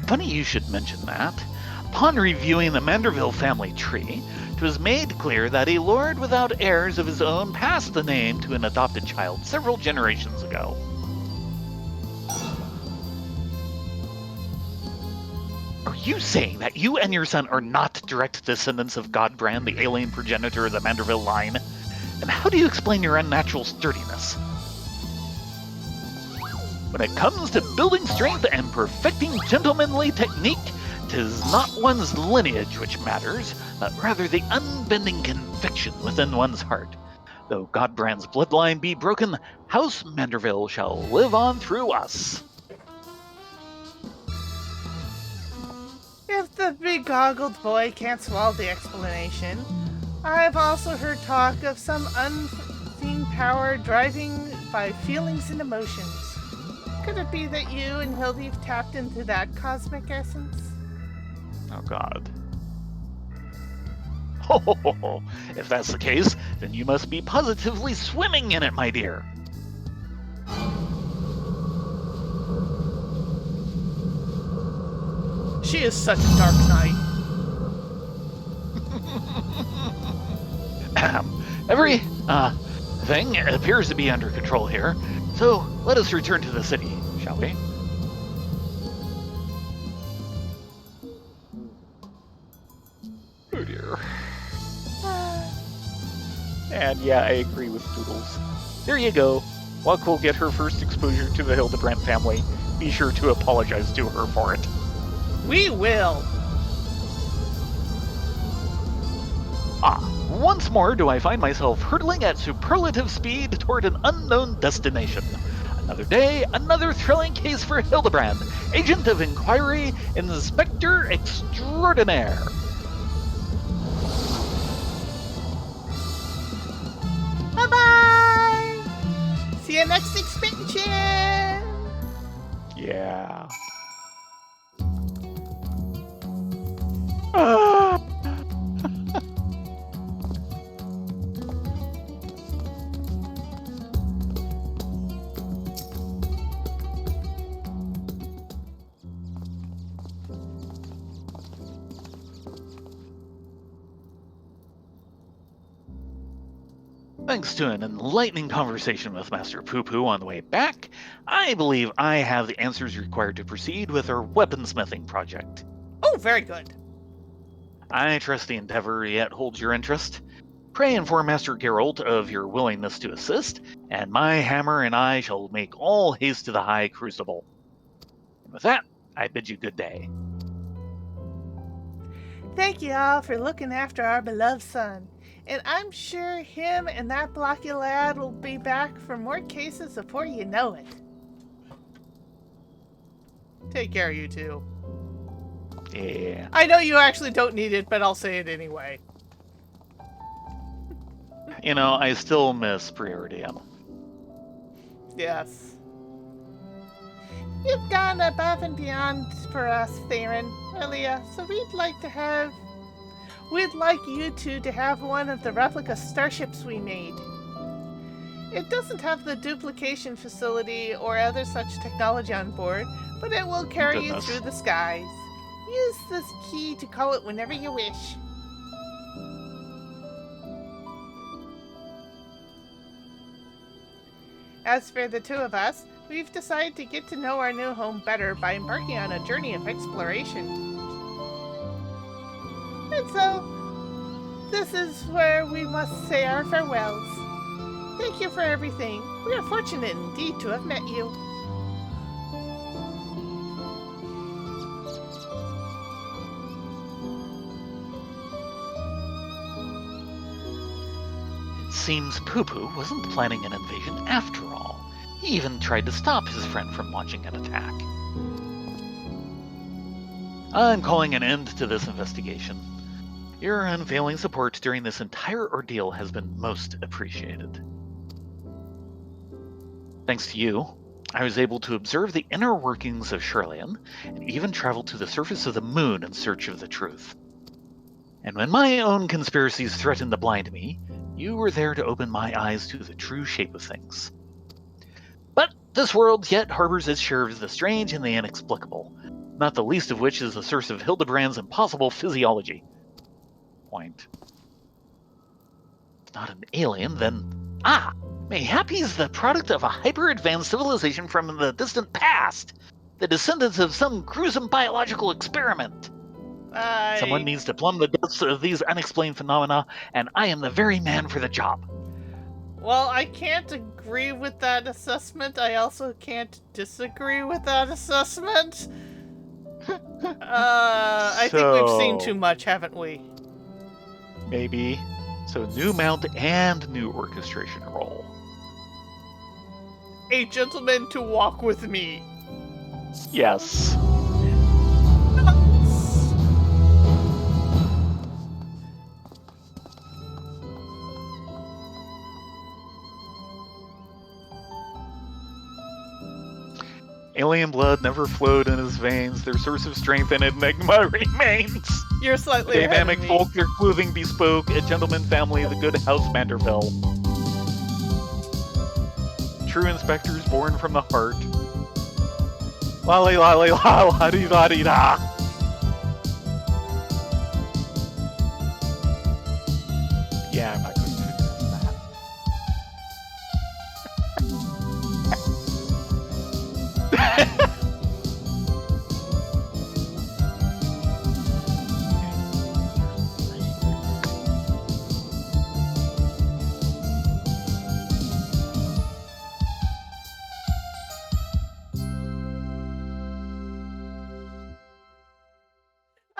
Funny you should mention that. Upon reviewing the Manderville family tree, it was made clear that a lord without heirs of his own passed the name to an adopted child several generations ago. Are you saying that you and your son are not direct descendants of Godbrand, the alien progenitor of the Manderville line? And how do you explain your unnatural sturdiness? When it comes to building strength and perfecting gentlemanly technique, 'tis not one's lineage which matters, but rather the unbending conviction within one's heart. Though Godbrand's bloodline be broken, House Manderville shall live on through us. If the begoggled boy can't swallow the explanation, I've also heard talk of some unseen power driving by feelings and emotions. Could it be that you and Hildy have tapped into that cosmic essence? Oh, God. Oh, if that's the case, then you must be positively swimming in it, my dear. She is such a dark knight. Every thing appears to be under control here, so let us return to the city, shall we? Oh dear. And yeah, I agree with Doodles. There you go. Walk will get her first exposure to the Hildibrand family. Be sure to apologize to her for it. We will. Once more do I find myself hurtling at superlative speed toward an unknown destination. Another day, another thrilling case for Hildibrand, Agent of Inquiry, Inspector Extraordinaire. Bye-bye! See you next expansion! Yeah. Thanks to an enlightening conversation with Master Poo-Poo on the way back, I believe I have the answers required to proceed with our weaponsmithing project. Oh, very good. I trust the endeavor yet holds your interest. Pray inform Master Geralt of your willingness to assist, and my hammer and I shall make all haste to the High Crucible. And with that, I bid you good day. Thank you all for looking after our beloved son. And I'm sure him and that blocky lad will be back for more cases before you know it. Take care, you two. Yeah. I know you actually don't need it, but I'll say it anyway. You know, I still miss Prioridium. Yes. You've gone above and beyond for us, Thayrin, Rylea, so we'd like you two to have one of the replica starships we made. It doesn't have the duplication facility or other such technology on board, but it will carry you through the skies. Use this key to call it whenever you wish. As for the two of us, we've decided to get to know our new home better by embarking on a journey of exploration. And so, this is where we must say our farewells. Thank you for everything. We are fortunate indeed to have met you. Seems Poo-Poo wasn't planning an invasion after all. He even tried to stop his friend from launching an attack. I'm calling an end to this investigation. Your unfailing support during this entire ordeal has been most appreciated. Thanks to you, I was able to observe the inner workings of Shirlian and even travel to the surface of the moon in search of the truth. And when my own conspiracies threatened to blind me, you were there to open my eyes to the true shape of things. But this world yet harbors its share of the strange and the inexplicable, not the least of which is the source of Hildibrand's impossible physiology. Point. If not an alien, then... mayhap he's the product of a hyper-advanced civilization from the distant past, the descendants of some gruesome biological experiment. Someone needs to plumb the depths of these unexplained phenomena, and I am the very man for the job. Well, I can't agree with that assessment. I also can't disagree with that assessment. I think we've seen too much, haven't we? Maybe. So new mount and new orchestration role. A gentleman to walk with me. Yes. Alien blood never flowed in his veins. Their source of strength and enigma remains. You're slightly Dynamic ahead of me. folk, their clothing bespoke, a gentleman family, the good House Manderville. True inspectors born from the heart. La la la la la la dee da dee da. Yeah, I'm not going to address that.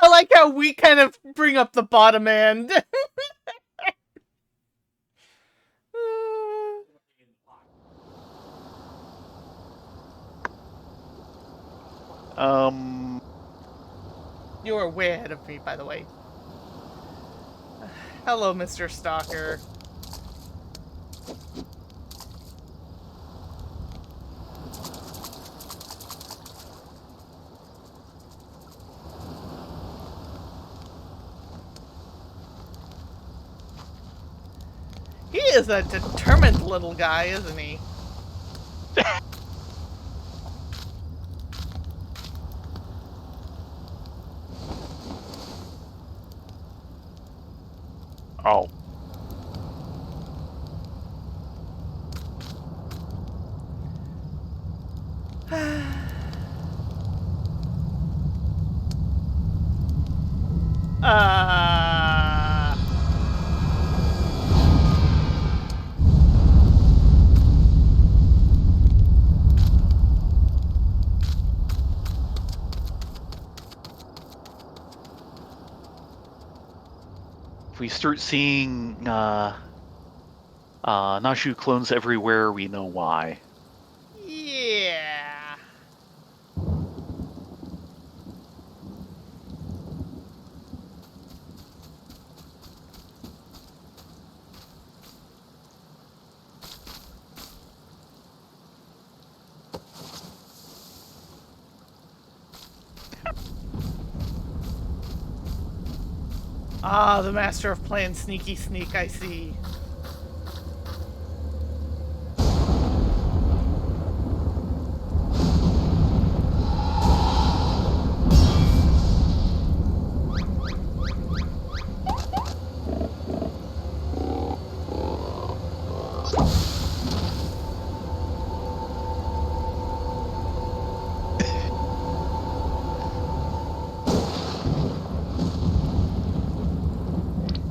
I like how we kind of bring up the bottom end. You are way ahead of me, by the way. Hello, Mr. Stalker. He is a determined little guy, isn't he? Oh. If we start seeing Nashu clones everywhere, we know why. Yeah. Ah, the master of playing sneaky sneak, I see.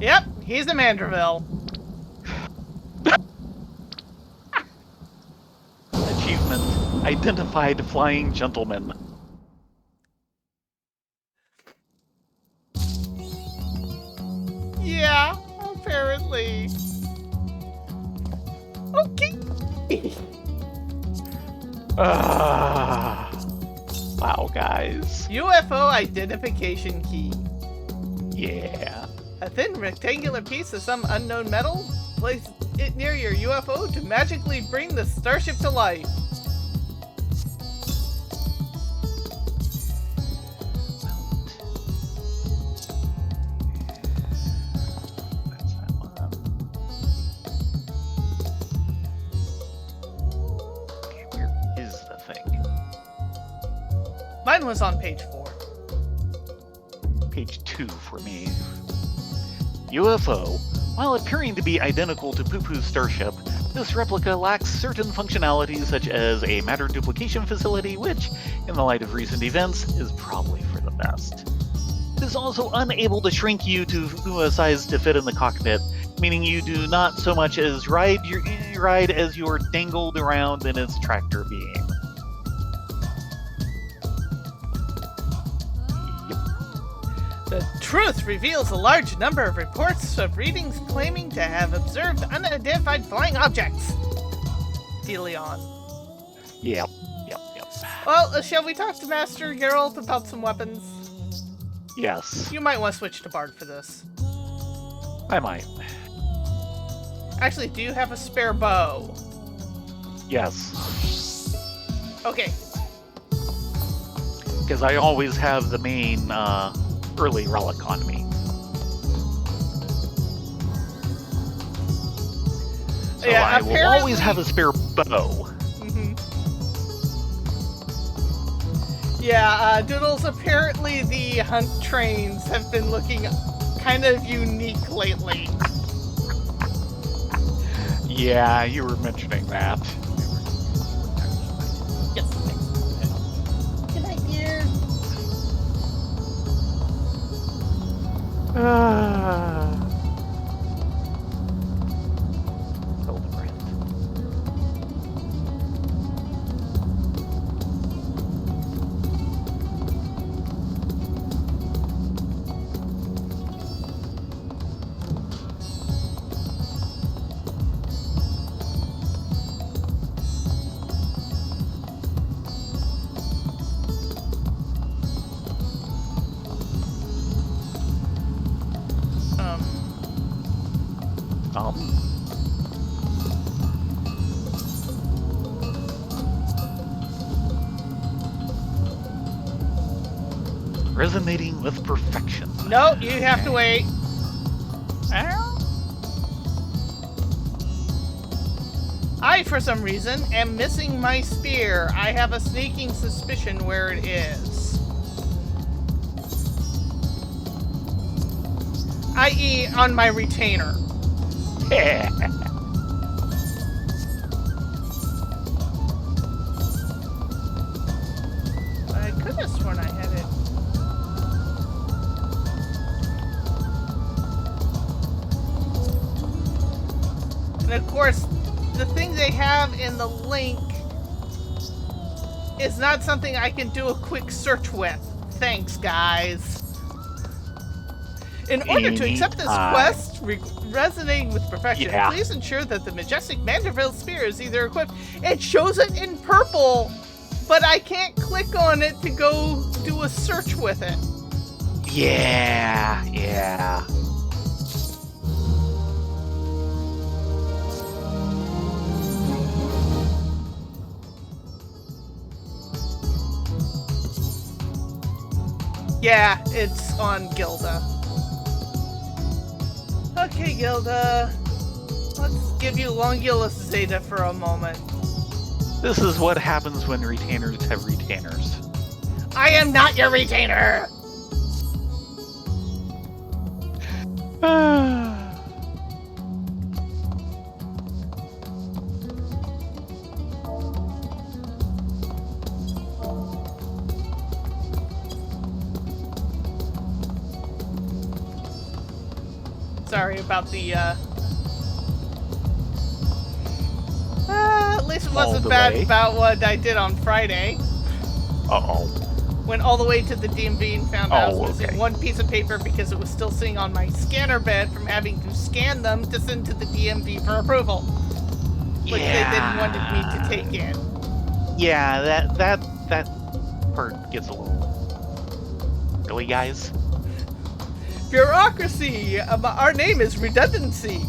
Yep, he's a Manderville. Achievement: identified flying gentleman. Yeah, apparently. Okay. Wow, guys. UFO identification key. Yeah. A thin rectangular piece of some unknown metal. Place it near your UFO to magically bring the starship to life. That's that one. Okay, where is the thing? Mine was on page 4. Page 2 for me. UFO. While appearing to be identical to Poo-Poo's starship, this replica lacks certain functionalities such as a matter duplication facility, which, in the light of recent events, is probably for the best. It is also unable to shrink you to a size to fit in the cockpit, meaning you do not so much as ride as you're dangled around in its tractor beam. The truth reveals a large number of reports of readings claiming to have observed unidentified flying objects. DeLeon. Yep. Well, shall we talk to Master Geralt about some weapons? Yes, You might want to switch to Bard for this. I might. Actually, do you have a spare bow? Yes, Okay. because I always have the main early relic on me. So Yeah, I will always apparently- have a spare bow. Yeah, Doodles, apparently the hunt trains have been looking kind of unique lately. Yeah, you were mentioning that. Yes, thanks. Good night, dear. Hildibrand. Resonating with perfection. No, you have to wait. I, for some reason, am missing my spear. I have a sneaking suspicion where it is. I.e. on my retainer. I could have sworn I had it. And of course, the thing they have in the link is not something I can do a quick search with. Thanks, guys. In order to accept this quest, resonating with perfection, please ensure that the majestic Manderville spear is either equipped. It shows it in purple, but I can't click on it to go do a search with it. Yeah. Yeah, it's on Gilda. Okay, Gilda. Let's give you Longulus Zeta for a moment. This is what happens when retainers have retainers. I am not your retainer! Sorry about the, at least it wasn't bad about what I did on Friday. Uh-oh. Went all the way to the DMV and found out I was missing one piece of paper because it was still sitting on my scanner bed from having to scan them to send to the DMV for approval. Which they then wanted me to take in. Yeah, that part gets a little... Really, guys? Bureaucracy! Our name is Redundancy!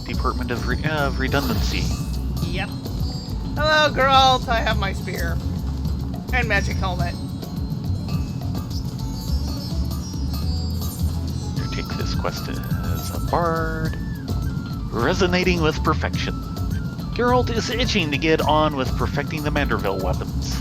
Department of Redundancy. Yep. Hello, Geralt. I have my spear. And magic helmet. To take this quest as a bard. Resonating with perfection. Geralt is itching to get on with perfecting the Manderville weapons.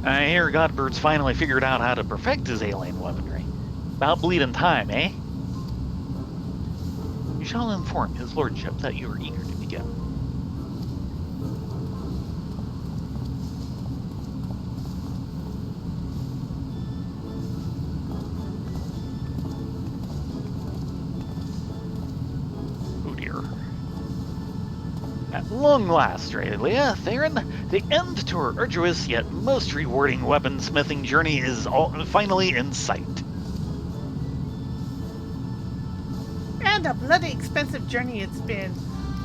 I hear Godbird's finally figured out how to perfect his alien weaponry. About bleeding time, eh? You shall inform his lordship that you are eager to begin. Oh dear. At long last, Rylea, Thayrin, the end to our arduous yet most rewarding weaponsmithing journey is finally in sight. And a bloody expensive journey it's been.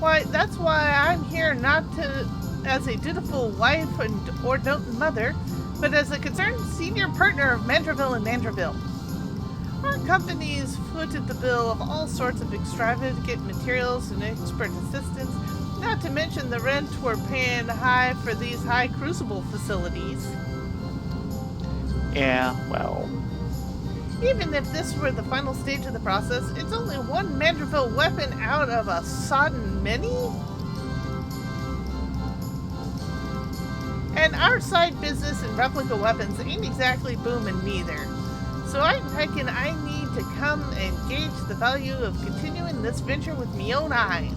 Why, that's why I'm here not as a dutiful wife or doting mother, but as a concerned senior partner of Manderville and Manderville. Our companies footed the bill of all sorts of extravagant materials and expert assistance, not to mention the rent we're paying high for these high crucible facilities. Yeah, well... Even if this were the final stage of the process, it's only one Manderville weapon out of a sodden many? And our side business in replica weapons ain't exactly booming neither. So I reckon I need to come and gauge the value of continuing this venture with me own eyes.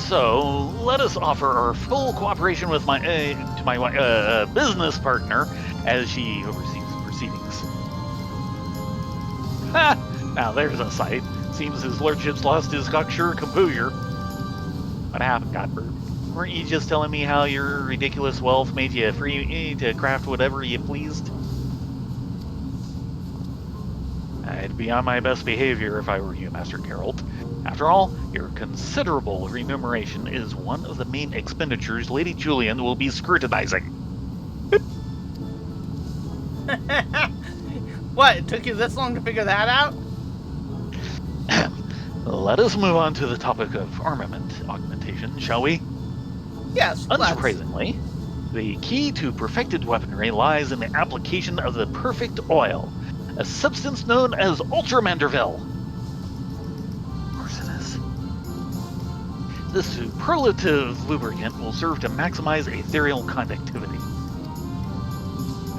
So let us offer our full cooperation with my business partner as she oversees proceedings. Ha! Now there's a sight. Seems his lordship's lost his cocksure composure. What happened, Godbert? Weren't you just telling me how your ridiculous wealth made you free to craft whatever you pleased? I'd be on my best behavior if I were you, Master Geralt. After all, your considerable remuneration is one of the main expenditures Lady Julian will be scrutinizing. What, it took you this long to figure that out? Let us move on to the topic of armament augmentation, shall we? Yes, let's. Unsurprisingly, the key to perfected weaponry lies in the application of the perfect oil, a substance known as Ultramanderville. Of course it is. This superlative lubricant will serve to maximize ethereal conductivity.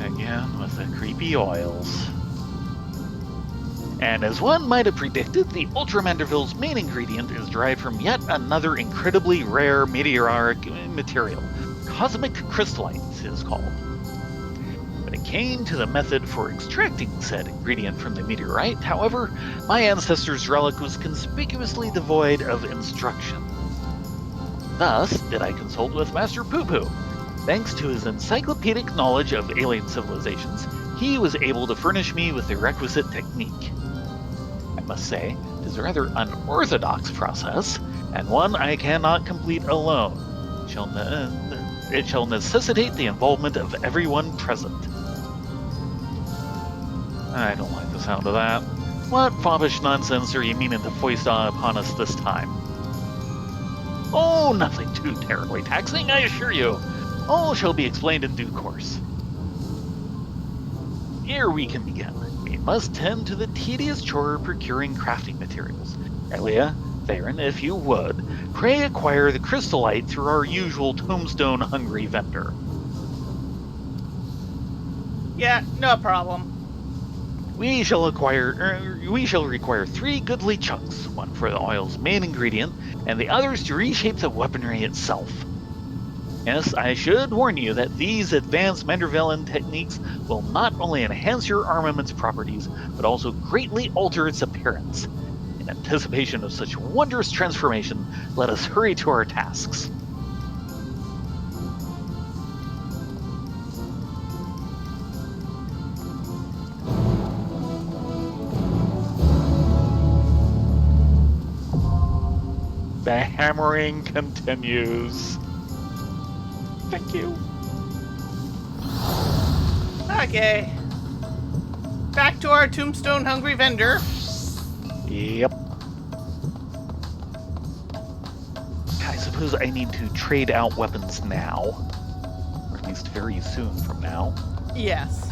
Again, with the creepy oils. And as one might have predicted, the Ultramanderville's main ingredient is derived from yet another incredibly rare meteoric material. Cosmic crystallite is called. When it came to the method for extracting said ingredient from the meteorite, however, my ancestor's relic was conspicuously devoid of instruction. Thus did I consult with Master Poo-Poo. Thanks to his encyclopedic knowledge of alien civilizations, he was able to furnish me with the requisite technique. I must say, it is a rather unorthodox process, and one I cannot complete alone. It shall necessitate the involvement of everyone present. I don't like the sound of that. What foppish nonsense are you meaning to foist upon us this time? Oh, nothing too terribly taxing, I assure you. All shall be explained in due course. Ere we can begin, we must tend to the tedious chore of procuring crafting materials. Rylea, Thayrin, if you would, pray acquire the crystallite through our usual tombstone-hungry vendor. Yeah, no problem. We shall require 3 goodly chunks, one for the oil's main ingredient, and the others to reshape the weaponry itself. Yes, I should warn you that these advanced Mandervillian techniques will not only enhance your armament's properties, but also greatly alter its appearance. In anticipation of such wondrous transformation, let us hurry to our tasks. The hammering continues. Thank you. Okay. Back to our tombstone-hungry vendor. Yep. I suppose I need to trade out weapons now. Or at least very soon from now. Yes.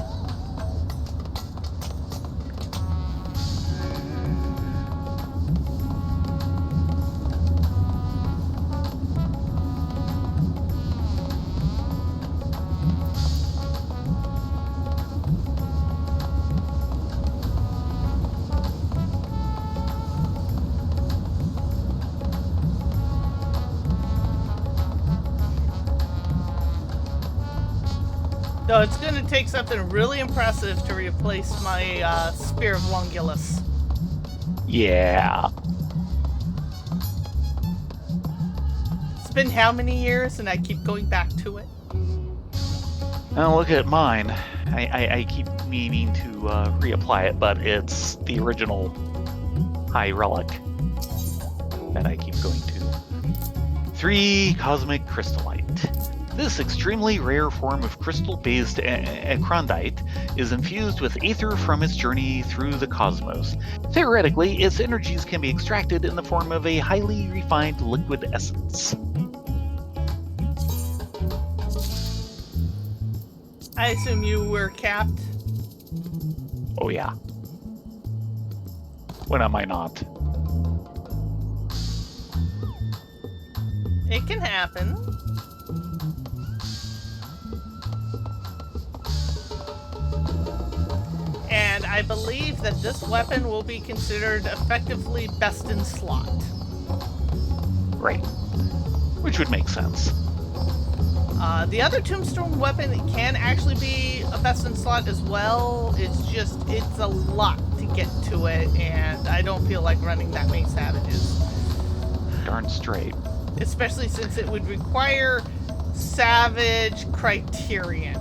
Though it's going to take something really impressive to replace my Spear of Longilus. Yeah. It's been how many years and I keep going back to it? Now look at mine. I keep meaning to reapply it, but it's the original high relic that I keep going to. 3 cosmic crystallite. This extremely rare form of crystal-based acrondite is infused with aether from its journey through the cosmos. Theoretically, its energies can be extracted in the form of a highly refined liquid essence. I assume you were capped? Oh yeah. When am I not? It can happen. And I believe that this weapon will be considered effectively best in slot. Right. Which would make sense. The other tombstone weapon can actually be a best in slot as well. It's a lot to get to it, and I don't feel like running that many savages. Darn straight. Especially since it would require savage criterion.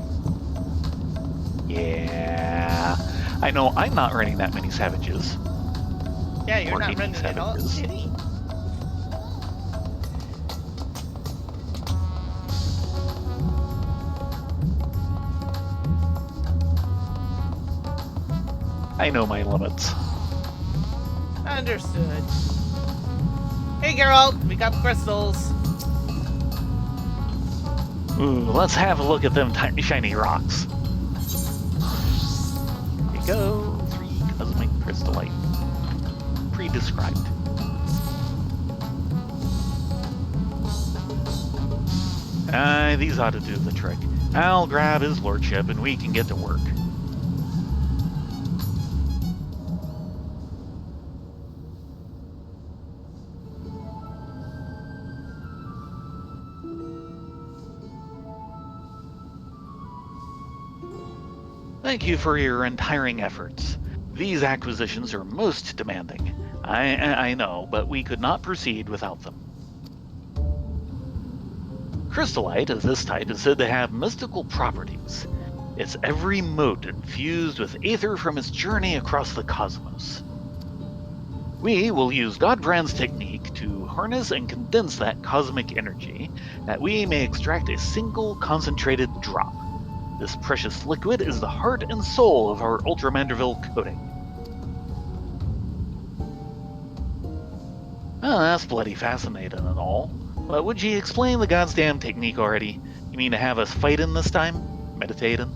Yeah. I know I'm not running that many savages. Yeah, you're Or not any running it all. savages. Any. I know my limits. Understood. Hey, Geralt, we got crystals. Ooh, let's have a look at them tiny shiny rocks. Here you go. 3 cosmic crystallite. Pre-described. These ought to do the trick. I'll grab his lordship and we can get to work. Thank you for your untiring efforts. These acquisitions are most demanding. I know, but we could not proceed without them. Crystallite of this type is said to have mystical properties. Its every mote infused with aether from its journey across the cosmos. We will use Hildibrand's technique to harness and condense that cosmic energy, that we may extract a single concentrated drop. This precious liquid is the heart and soul of our Ultramanderville coating. Oh, that's bloody fascinating and all. But would you explain the goddamn technique already? You mean to have us fighting this time? Meditating?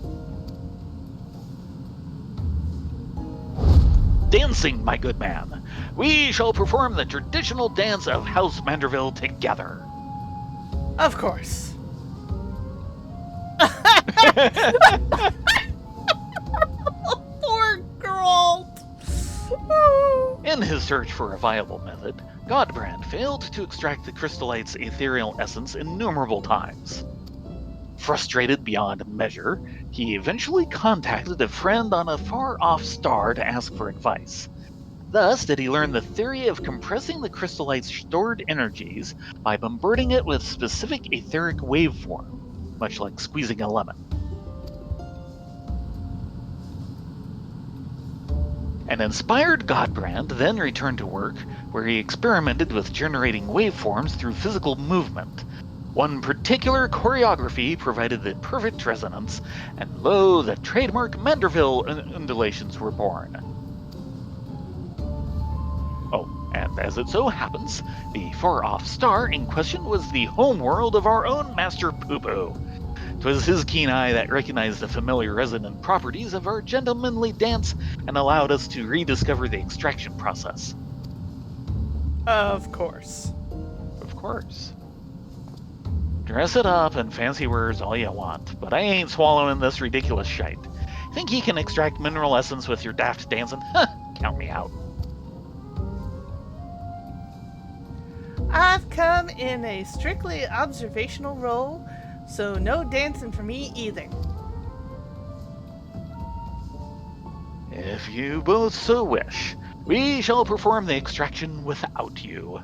Dancing, my good man. We shall perform the traditional dance of House Manderville together. Of course. Poor Geralt. In his search for a viable method, Hildibrand failed to extract the crystallite's ethereal essence innumerable times. Frustrated beyond measure, he eventually contacted a friend on a far-off star to ask for advice. Thus did he learn the theory of compressing the crystallite's stored energies by bombarding it with specific etheric waveform, much like squeezing a lemon. An inspired Hildibrand then returned to work, where he experimented with generating waveforms through physical movement. One particular choreography provided the perfect resonance, and lo, the trademark Manderville undulations were born. Oh, and as it so happens, the far-off star in question was the homeworld of our own Master Poo-Poo. 'Twas his keen eye that recognized the familiar resonant properties of our gentlemanly dance and allowed us to rediscover the extraction process. Of course. Of course. Dress it up and fancy words all you want, but I ain't swallowing this ridiculous shite. Think you can extract mineral essence with your daft dancing? Count me out. I've come in a strictly observational role, so no dancing for me either. If you both so wish, we shall perform the extraction without you.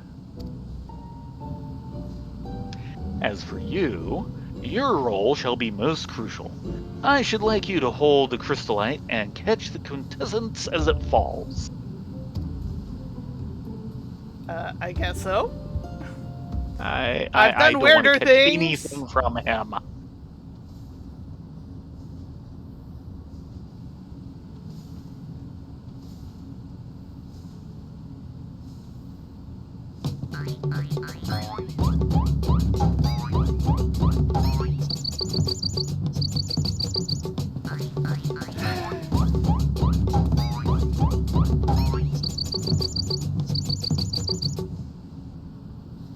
As for you, your role shall be most crucial. I should like you to hold the crystallite and catch the quintessence as it falls. I guess so. I I've done don't weirder want to catch things. anything from him.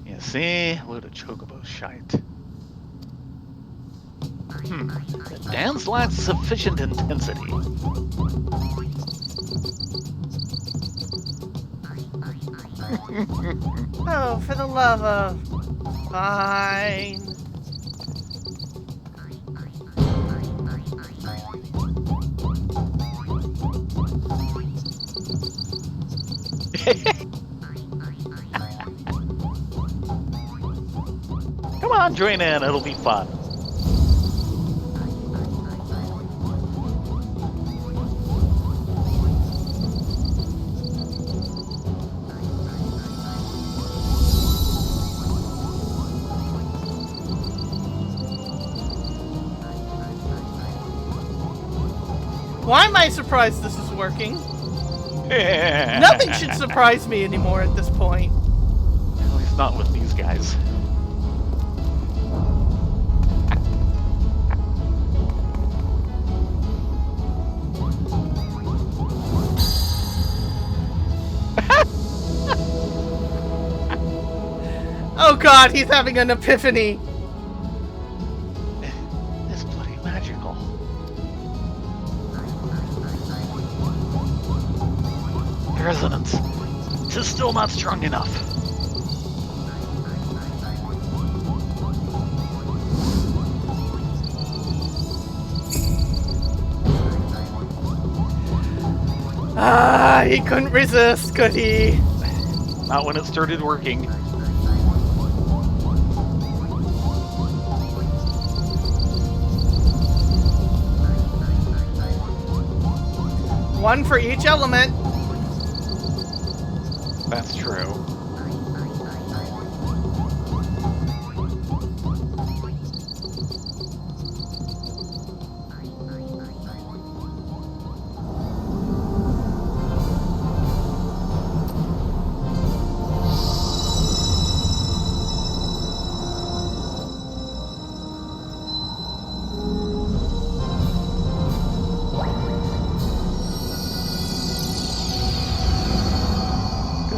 You see, load of chocobos. shite. The dance lacks sufficient intensity. Oh, for the love of... Fine. Come on, join in. It'll be fun. Why am I surprised this is working? Nothing should surprise me anymore at this point. At least not with these guys. Oh god, he's having an epiphany. It's bloody magical. The resonance. Tis still not strong enough. Ah, he couldn't resist, could he? Not when it started working. One for each element. That's true.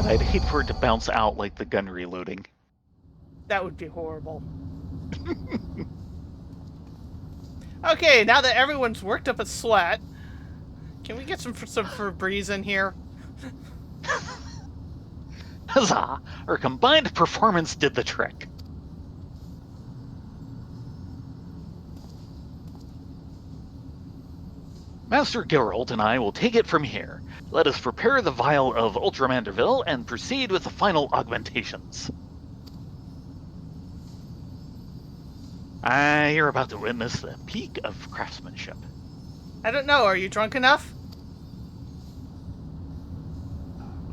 I'd hate for it to bounce out like the gun reloading. That would be horrible. Okay, now that everyone's worked up a sweat, can we get some Febreze in here? Huzzah! Our combined performance did the trick. Master Geralt and I will take it from here. Let us prepare the vial of Ultramanderville and proceed with the final augmentations. You're about to witness the peak of craftsmanship. I don't know, are you drunk enough?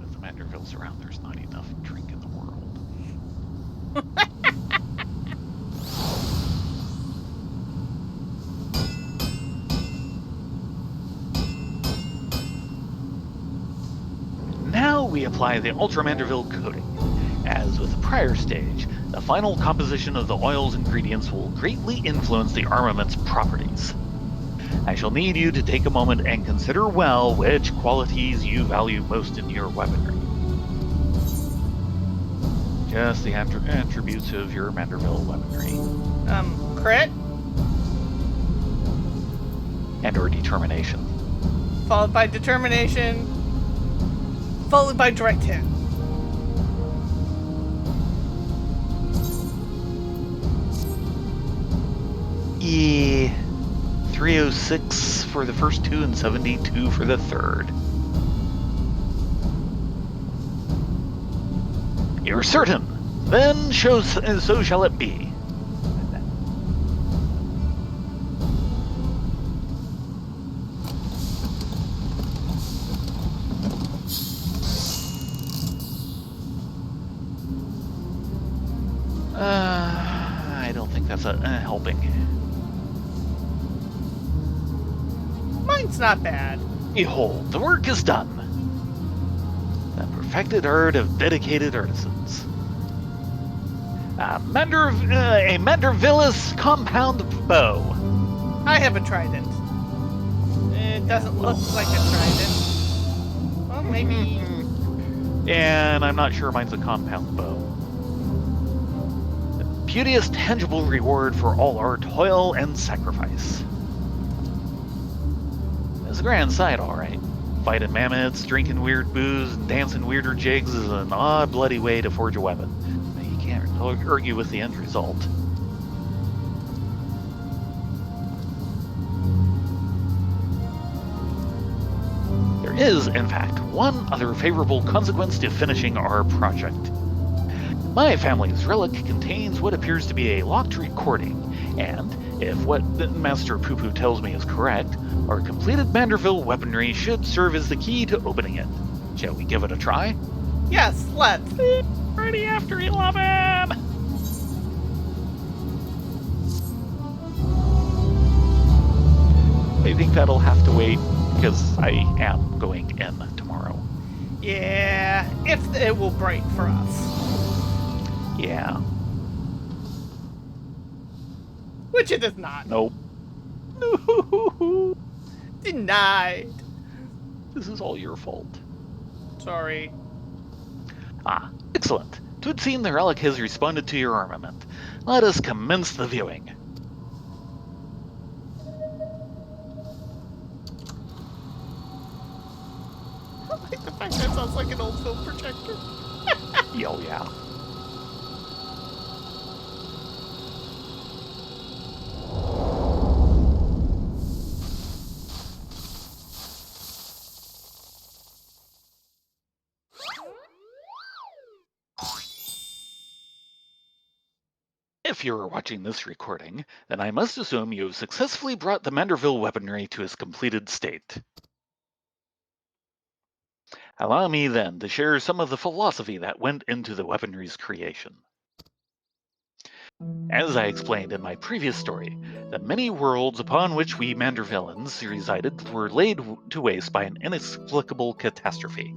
With the Mandervilles around, there's not enough drink in the world. Now we apply the Ultramanderville coating. As with the prior stage, the final composition of the oil's ingredients will greatly influence the armament's properties. I shall need you to take a moment and consider well which qualities you value most in your weaponry. Just the attributes of your Manderville weaponry. Crit? And/or determination. Followed by determination. Followed by direct hit. Yeah. 306 for the first two and 72 for the third. You're certain? Then so shall it be. I don't think that's helping. Mine's not bad. Behold, the work is done. The perfected art of dedicated artisans. A Mandervillis compound bow. I haven't tried it. It doesn't look like I tried it. Well, maybe... And I'm not sure mine's a compound bow. beauteous, tangible reward for all our toil and sacrifice. It's a grand sight, all right. Fighting mammoths, drinking weird booze, and dancing weirder jigs is an odd, bloody way to forge a weapon. You can't argue with the end result. There is, in fact, one other favorable consequence to finishing our project. My family's relic contains what appears to be a locked recording, and if what Master Poo-Poo tells me is correct, our completed Manderville weaponry should serve as the key to opening it. Shall we give it a try? Yes, let's. Ready after 11! I think that'll have to wait, because I am going in tomorrow. Yeah, if it will break for us. Yeah. Which it does not. Nope. Denied. This is all your fault. Sorry. Ah, excellent. 'Twould seem the relic has responded to your armament. Let us commence the viewing. I like the fact that sounds like an old film projector. Oh, yeah. If you are watching this recording, then I must assume you have successfully brought the Manderville weaponry to its completed state. Allow me then to share some of the philosophy that went into the weaponry's creation. As I explained in my previous story, the many worlds upon which we Mandervillans resided were laid to waste by an inexplicable catastrophe.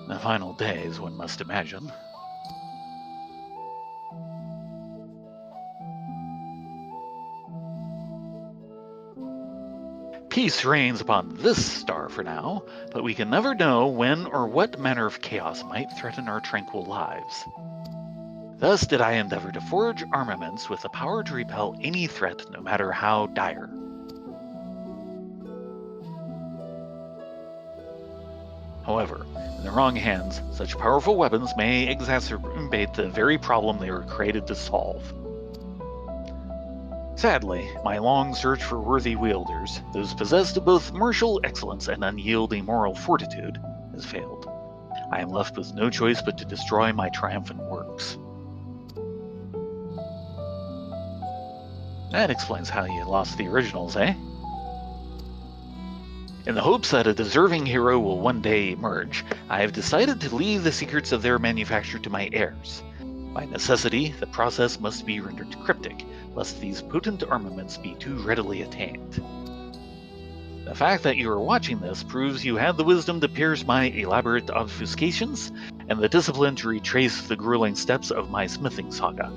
The final days, one must imagine. Peace reigns upon this star for now, but we can never know when or what manner of chaos might threaten our tranquil lives. Thus did I endeavor to forge armaments with the power to repel any threat, no matter how dire. However, in the wrong hands, such powerful weapons may exacerbate the very problem they were created to solve. Sadly, my long search for worthy wielders, those possessed of both martial excellence and unyielding moral fortitude, has failed. I am left with no choice but to destroy my triumphant works. That explains how you lost the originals, eh? In the hopes that a deserving hero will one day emerge, I have decided to leave the secrets of their manufacture to my heirs. By necessity, the process must be rendered cryptic, lest these potent armaments be too readily attained. The fact that you are watching this proves you had the wisdom to pierce my elaborate obfuscations, and the discipline to retrace the grueling steps of my smithing saga.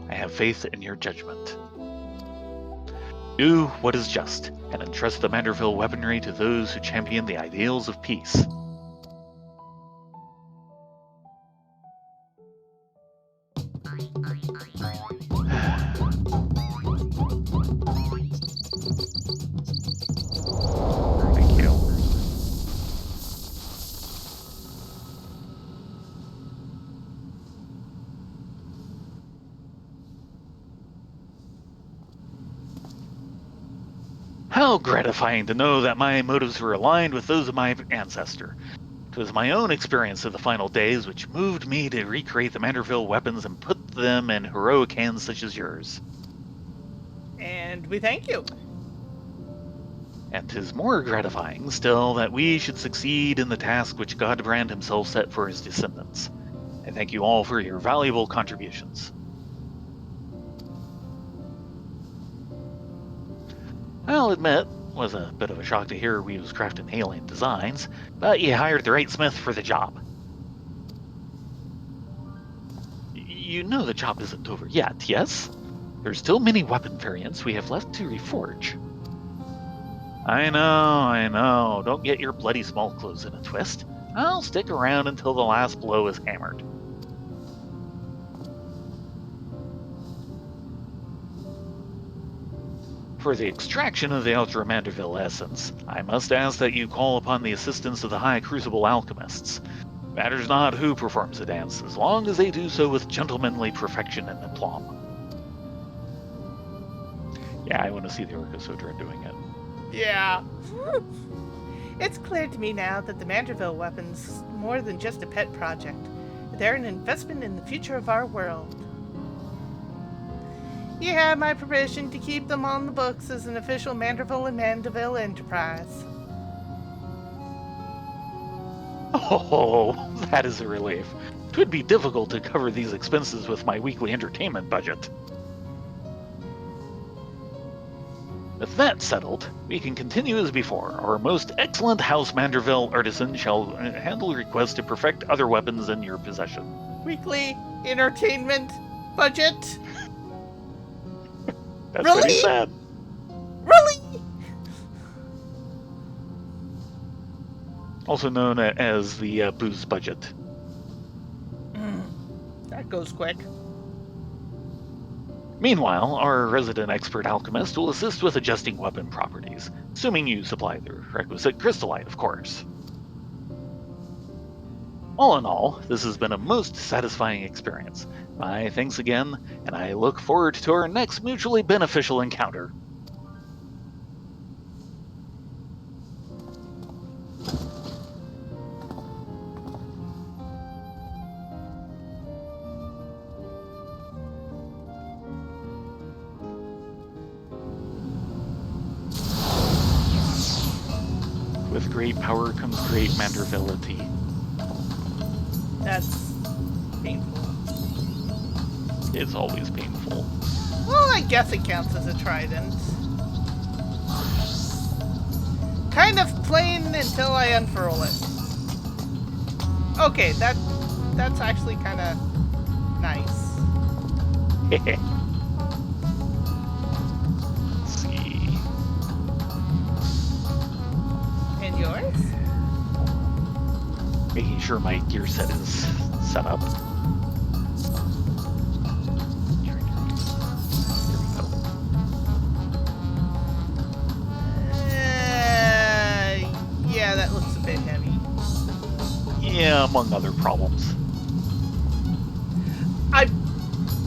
I have faith in your judgment. Do what is just, and entrust the Manderville weaponry to those who champion the ideals of peace. Thank you. How gratifying to know that my motives were aligned with those of my ancestor. It was my own experience of the final days which moved me to recreate the Manderville weapons and put them in heroic hands such as yours. And we thank you. And 'tis more gratifying still that we should succeed in the task which Hildibrand himself set for his descendants. I thank you all for your valuable contributions. I'll admit, it was a bit of a shock to hear we was crafting alien designs, but you hired the right smith for the job. You know the job isn't over yet, yes? There's still many weapon variants we have left to reforge. I know. Don't get your bloody small clothes in a twist. I'll stick around until the last blow is hammered. For the extraction of the Ultra Manderville essence, I must ask that you call upon the assistance of the High Crucible Alchemists. Matters not who performs the dance, as long as they do so with gentlemanly perfection and aplomb. Yeah, I want to see the Orcosodra doing it. Yeah. It's clear to me now that the Manderville weapons more than just a pet project. They're an investment in the future of our world. You have my permission to keep them on the books as an official Manderville and Mandeville enterprise. Oh, that is a relief. It would be difficult to cover these expenses with my weekly entertainment budget. With that settled, we can continue as before. Our most excellent House Manderville artisan shall handle requests to perfect other weapons in your possession. Weekly entertainment budget? That's Really? what he said. Really? Also known as the booze budget. That goes quick. Meanwhile, our resident expert alchemist will assist with adjusting weapon properties, assuming you supply the requisite crystallite, of course. All in all, this has been a most satisfying experience. My thanks again, and I look forward to our next mutually beneficial encounter. With great power comes great mandervility. That's painful. It's always painful. Well, I guess it counts as a trident. Kind of plain until I unfurl it. Okay, that's actually kind of nice. Let's see. And yours? Making sure my gear set is set up. Here we go. Yeah, that looks a bit heavy. Yeah, among other problems.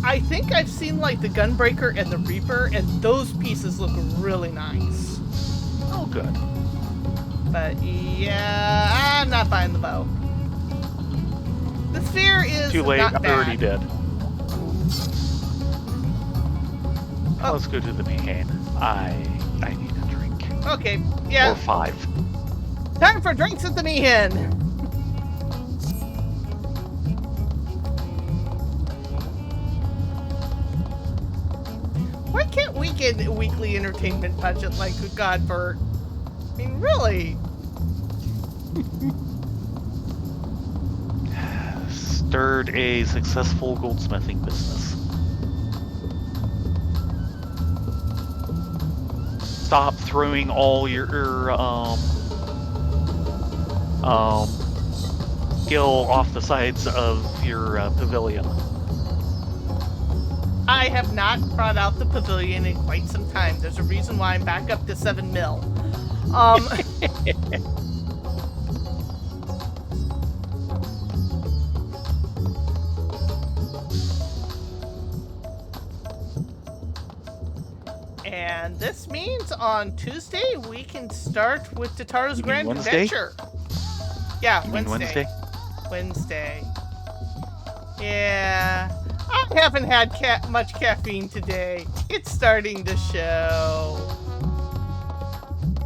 I think I've seen like the Gunbreaker and the Reaper, and those pieces look really nice. Oh, good. But yeah, I'm not buying the bow. The sphere is Too late, not I bad. already did. Oh. Let's go to the main. I need a drink. Okay, yeah. Or 5. Time for drinks at the Meehan. Why can't we get a weekly entertainment budget like Godbert? I mean, really? Stirred a successful goldsmithing business. Stop throwing all your skill off the sides of your pavilion. I have not brought out the pavilion in quite some time. There's a reason why I'm back up to 7 mil. And this means on Tuesday we can start with Tataro's You mean Grand Wednesday? Adventure. Yeah, You mean Wednesday. Wednesday. Yeah. I haven't had much caffeine today. It's starting to show.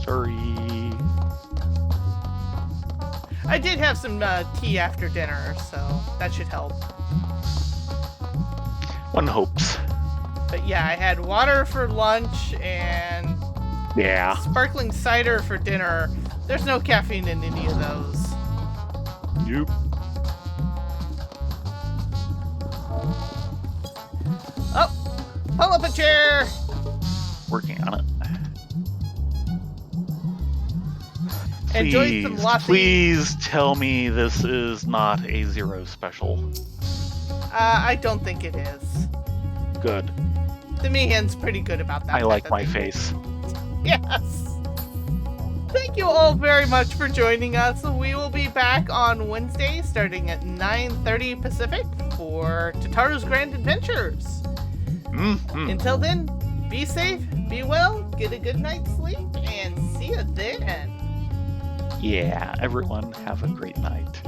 Sorry. I did have some tea after dinner, so that should help. One hopes. But yeah, I had water for lunch and Yeah. sparkling cider for dinner. There's no caffeine in any of those. Nope. Oh, pull up a chair. Working on it. Enjoy some lassi. Please tell me this is not a 0 special. I don't think it is. Good. The Mihan's pretty good about that. I like type my of thing. face. Yes. Thank you all very much for joining us. We will be back on Wednesday starting at 9:30 Pacific for Tataru's Grand Adventures. Mhm. Until then, be safe, be well, get a good night's sleep, and see you then. Yeah, everyone have a great night.